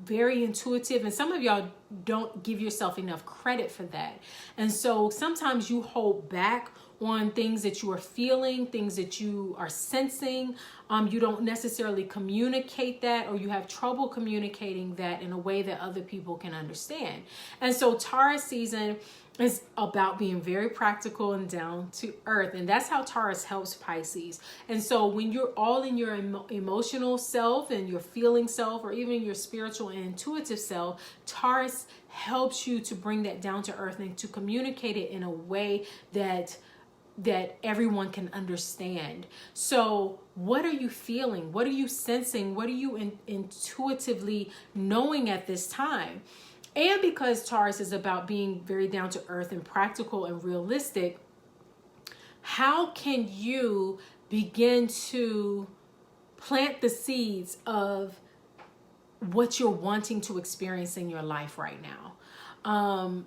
very intuitive, and some of y'all don't give yourself enough credit for that. And so sometimes you hold back on things that you are feeling, things that you are sensing. You don't necessarily communicate that, or you have trouble communicating that in a way that other people can understand. And so Taurus season is about being very practical and down to earth. And that's how Taurus helps Pisces. And so when you're all in your emotional self and your feeling self, or even your spiritual and intuitive self, Taurus helps you to bring that down to earth and to communicate it in a way that everyone can understand. So what are you feeling? What are you sensing? What are you intuitively knowing at this time? And because Taurus is about being very down to earth and practical and realistic, how can you begin to plant the seeds of what you're wanting to experience in your life right now?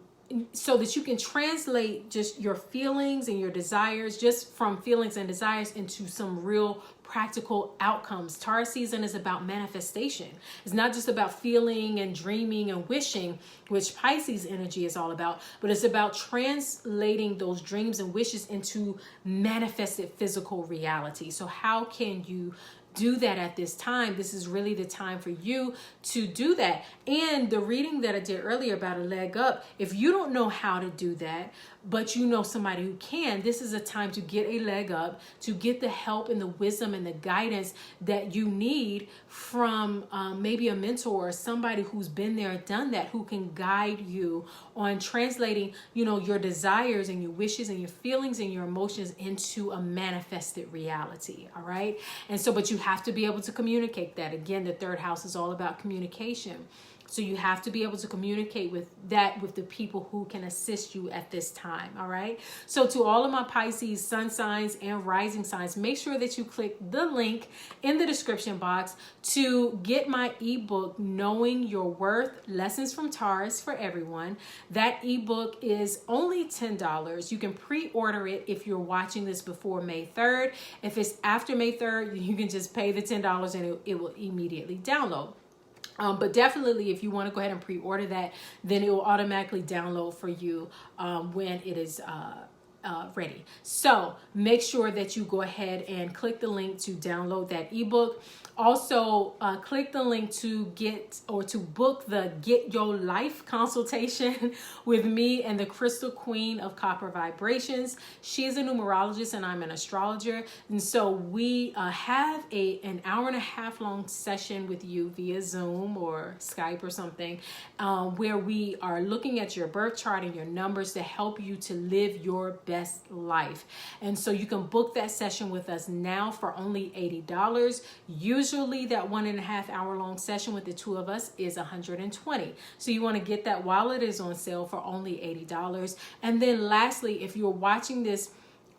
So that you can translate just your feelings and your desires, just from feelings and desires, into some real practical outcomes. Taurus season is about manifestation. It's not just about feeling and dreaming and wishing, which Pisces energy is all about, but it's about translating those dreams and wishes into manifested physical reality. So how can you do that at this time? This is really the time for you to do that. And the reading that I did earlier about a leg up, if you don't know how to do that, but you know somebody who can, this is a time to get a leg up, to get the help and the wisdom and the guidance that you need from maybe a mentor or somebody who's been there, done that, who can guide you on translating, you know, your desires and your wishes and your feelings and your emotions into a manifested reality. All right. And so, but you have to be able to communicate that. Again, the third house is all about communication. So you have to be able to communicate with the people who can assist you at this time. All right. So to all of my Pisces sun signs and rising signs, make sure that you click the link in the description box to get my ebook, Knowing Your Worth, Lessons from Taurus for Everyone. That ebook is only $10. You can pre-order it if you're watching this before May 3rd. If it's after May 3rd, you can just pay the $10 and it will immediately download. But definitely, if you want to go ahead and pre-order that, then it will automatically download for you when it is ready. So make sure that you go ahead and click the link to download that ebook. Also, click the link to book the Get Your Life consultation with me and the Crystal Queen of Copper Vibrations. She is a numerologist and I'm an astrologer. And so we have an hour and a half long session with you via Zoom or Skype or something, where we are looking at your birth chart and your numbers to help you to live your best life. And so you can book that session with us now for only $80. Use Usually that 1.5 hour long session with the two of us is $120. So you want to get that while it is on sale for only $80. And then lastly, if you're watching this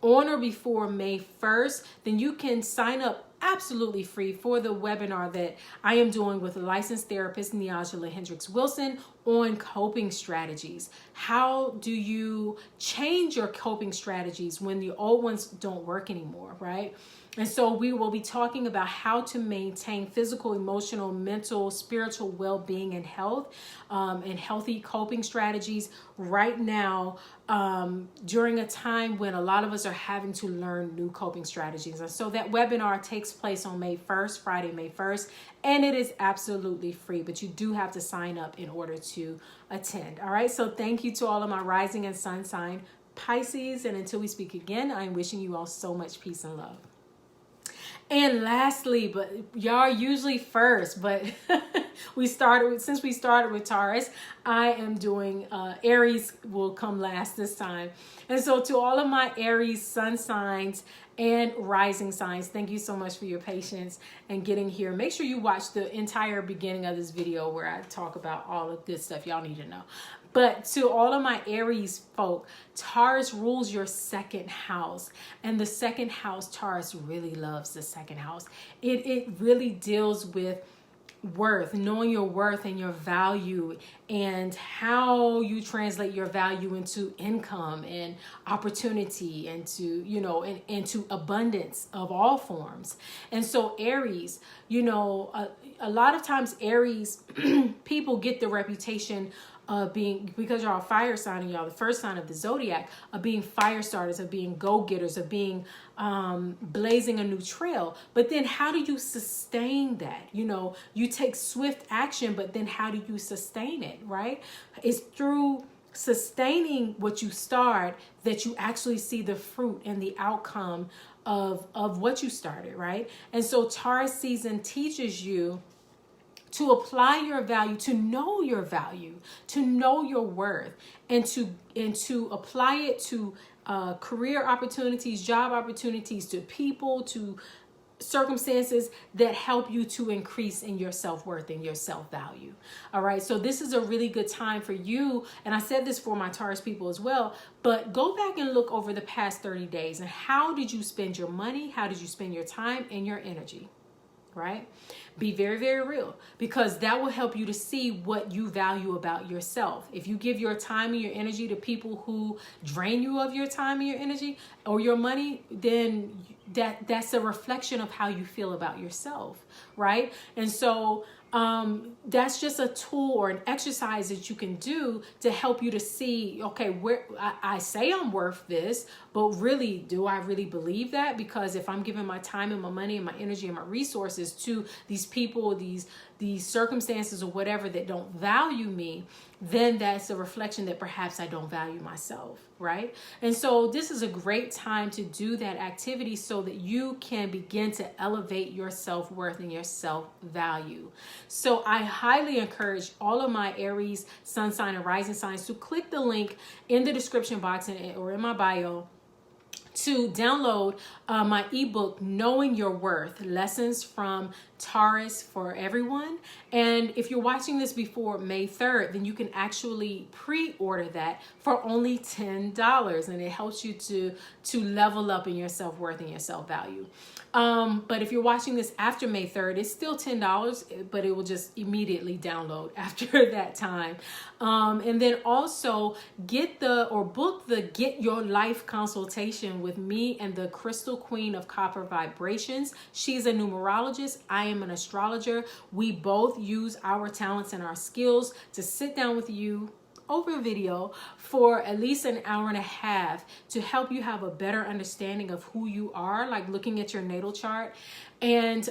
on or before May 1st, then you can sign up absolutely free for the webinar that I am doing with a licensed therapist, Neajala Hendricks Wilson, on coping strategies. How do you change your coping strategies when the old ones don't work anymore, right? And so we will be talking about how to maintain physical, emotional, mental, spiritual well-being and health, and healthy coping strategies right now, during a time when a lot of us are having to learn new coping strategies. And so that webinar takes place on May 1st, Friday, May 1st, and it is absolutely free, but you do have to sign up in order to attend. All right. So thank you to all of my rising and sun sign Pisces. And until we speak again, I'm wishing you all so much peace and love. And lastly, but y'all are usually first, but since we started with Taurus, I am doing Aries will come last this time. And so to all of my Aries sun signs and rising signs, thank you so much for your patience and getting here. Make sure you watch the entire beginning of this video where I talk about all of this stuff y'all need to know. But to all of my Aries folk, Taurus rules your second house. And the second house, Taurus really loves the second house. It really deals with worth, knowing your worth and your value, and how you translate your value into income and opportunity, and to, into abundance of all forms. And so Aries, a lot of times Aries people get the reputation being, because y'all fire sign and y'all the first sign of the zodiac, of being fire starters, of being go-getters, of being blazing a new trail. But then how do you sustain that? You take swift action, but then how do you sustain it, right? It's through sustaining what you start that you actually see the fruit and the outcome of what you started, right? And so Taurus season teaches you to apply your value, to know your value, to know your worth, and to apply it to career opportunities, job opportunities, to people, to circumstances that help you to increase in your self-worth and your self-value. All right. So this is a really good time for you. And I said this for my Taurus people as well, but go back and look over the past 30 days and how did you spend your money? How did you spend your time and your energy? Right? Be very, very real, because that will help you to see what you value about yourself. If you give your time and your energy to people who drain you of your time and your energy or your money, then that's a reflection of how you feel about yourself, right? And so that's just a tool or an exercise that you can do to help you to see, okay, where I say I'm worth this, but really, do I really believe that? Because if I'm giving my time and my money and my energy and my resources to these people, these circumstances or whatever that don't value me, then that's a reflection that perhaps I don't value myself, right? And so this is a great time to do that activity so that you can begin to elevate your self-worth and your self-value. So I highly encourage all of my Aries, sun sign, and rising signs to click the link in the description box or in my bio to download my ebook, Knowing Your Worth, Lessons from Taurus for Everyone. And if you're watching this before May 3rd, then you can actually pre-order that for only $10. And it helps you to level up in your self-worth and your self-value. But if you're watching this after May 3rd, it's still $10, but it will just immediately download after that time. And then also book the Get Your Life consultation with me and the Crystal Queen of Copper Vibrations. She's a numerologist. I am an astrologer. We both use our talents and our skills to sit down with you over video for at least an hour and a half to help you have a better understanding of who you are, like looking at your natal chart. And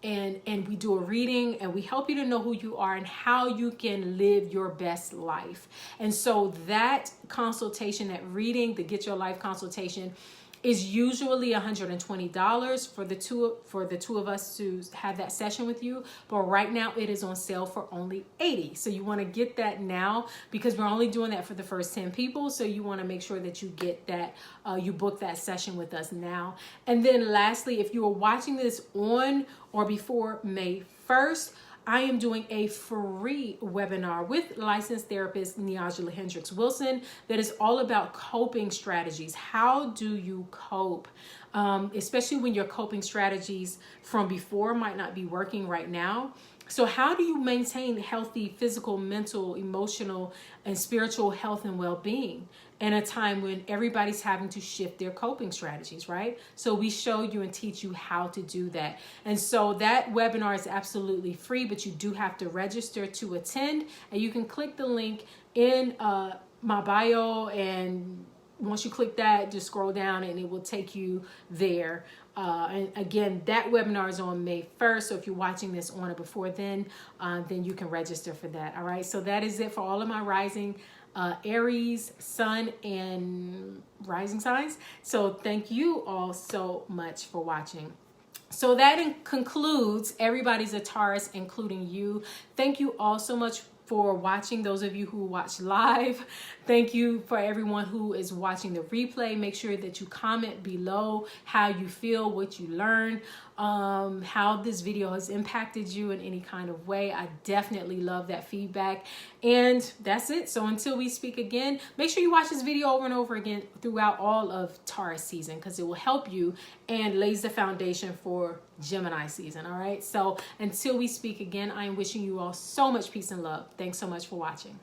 we do a reading and we help you to know who you are and how you can live your best life. And so that consultation, that reading, the Get Your Life consultation, is usually $120 for the two of us to have that session with you, but right now it is on sale for only $80. So you want to get that now because we're only doing that for the first 10 people. So you want to make sure that you get that, you book that session with us now. And then lastly, if you are watching this on or before May 1st, I am doing a free webinar with licensed therapist Neajula Hendricks Wilson that is all about coping strategies. How do you cope? Especially when your coping strategies from before might not be working right now. So how do you maintain healthy physical, mental, emotional, and spiritual health and well-being in a time when everybody's having to shift their coping strategies, right? So we show you and teach you how to do that. And so that webinar is absolutely free, but you do have to register to attend. And you can click the link in my bio, and once you click that, just scroll down and it will take you there. And again, that webinar is on May 1st. So if you're watching this on or before then you can register for that. All right. So that is it for all of my rising Aries, Sun, and rising signs. So thank you all so much for watching. So that concludes everybody's a Taurus, including you. Thank you all so much for watching. Those of you who watch live, thank you. For everyone who is watching the replay, make sure that you comment below how you feel, what you learned, how this video has impacted you in any kind of way. I definitely love that feedback. And that's it. So until we speak again, make sure you watch this video over and over again throughout all of Taurus season, because it will help you and lays the foundation for Gemini season. All right. So until we speak again, I am wishing you all so much peace and love. Thanks so much for watching.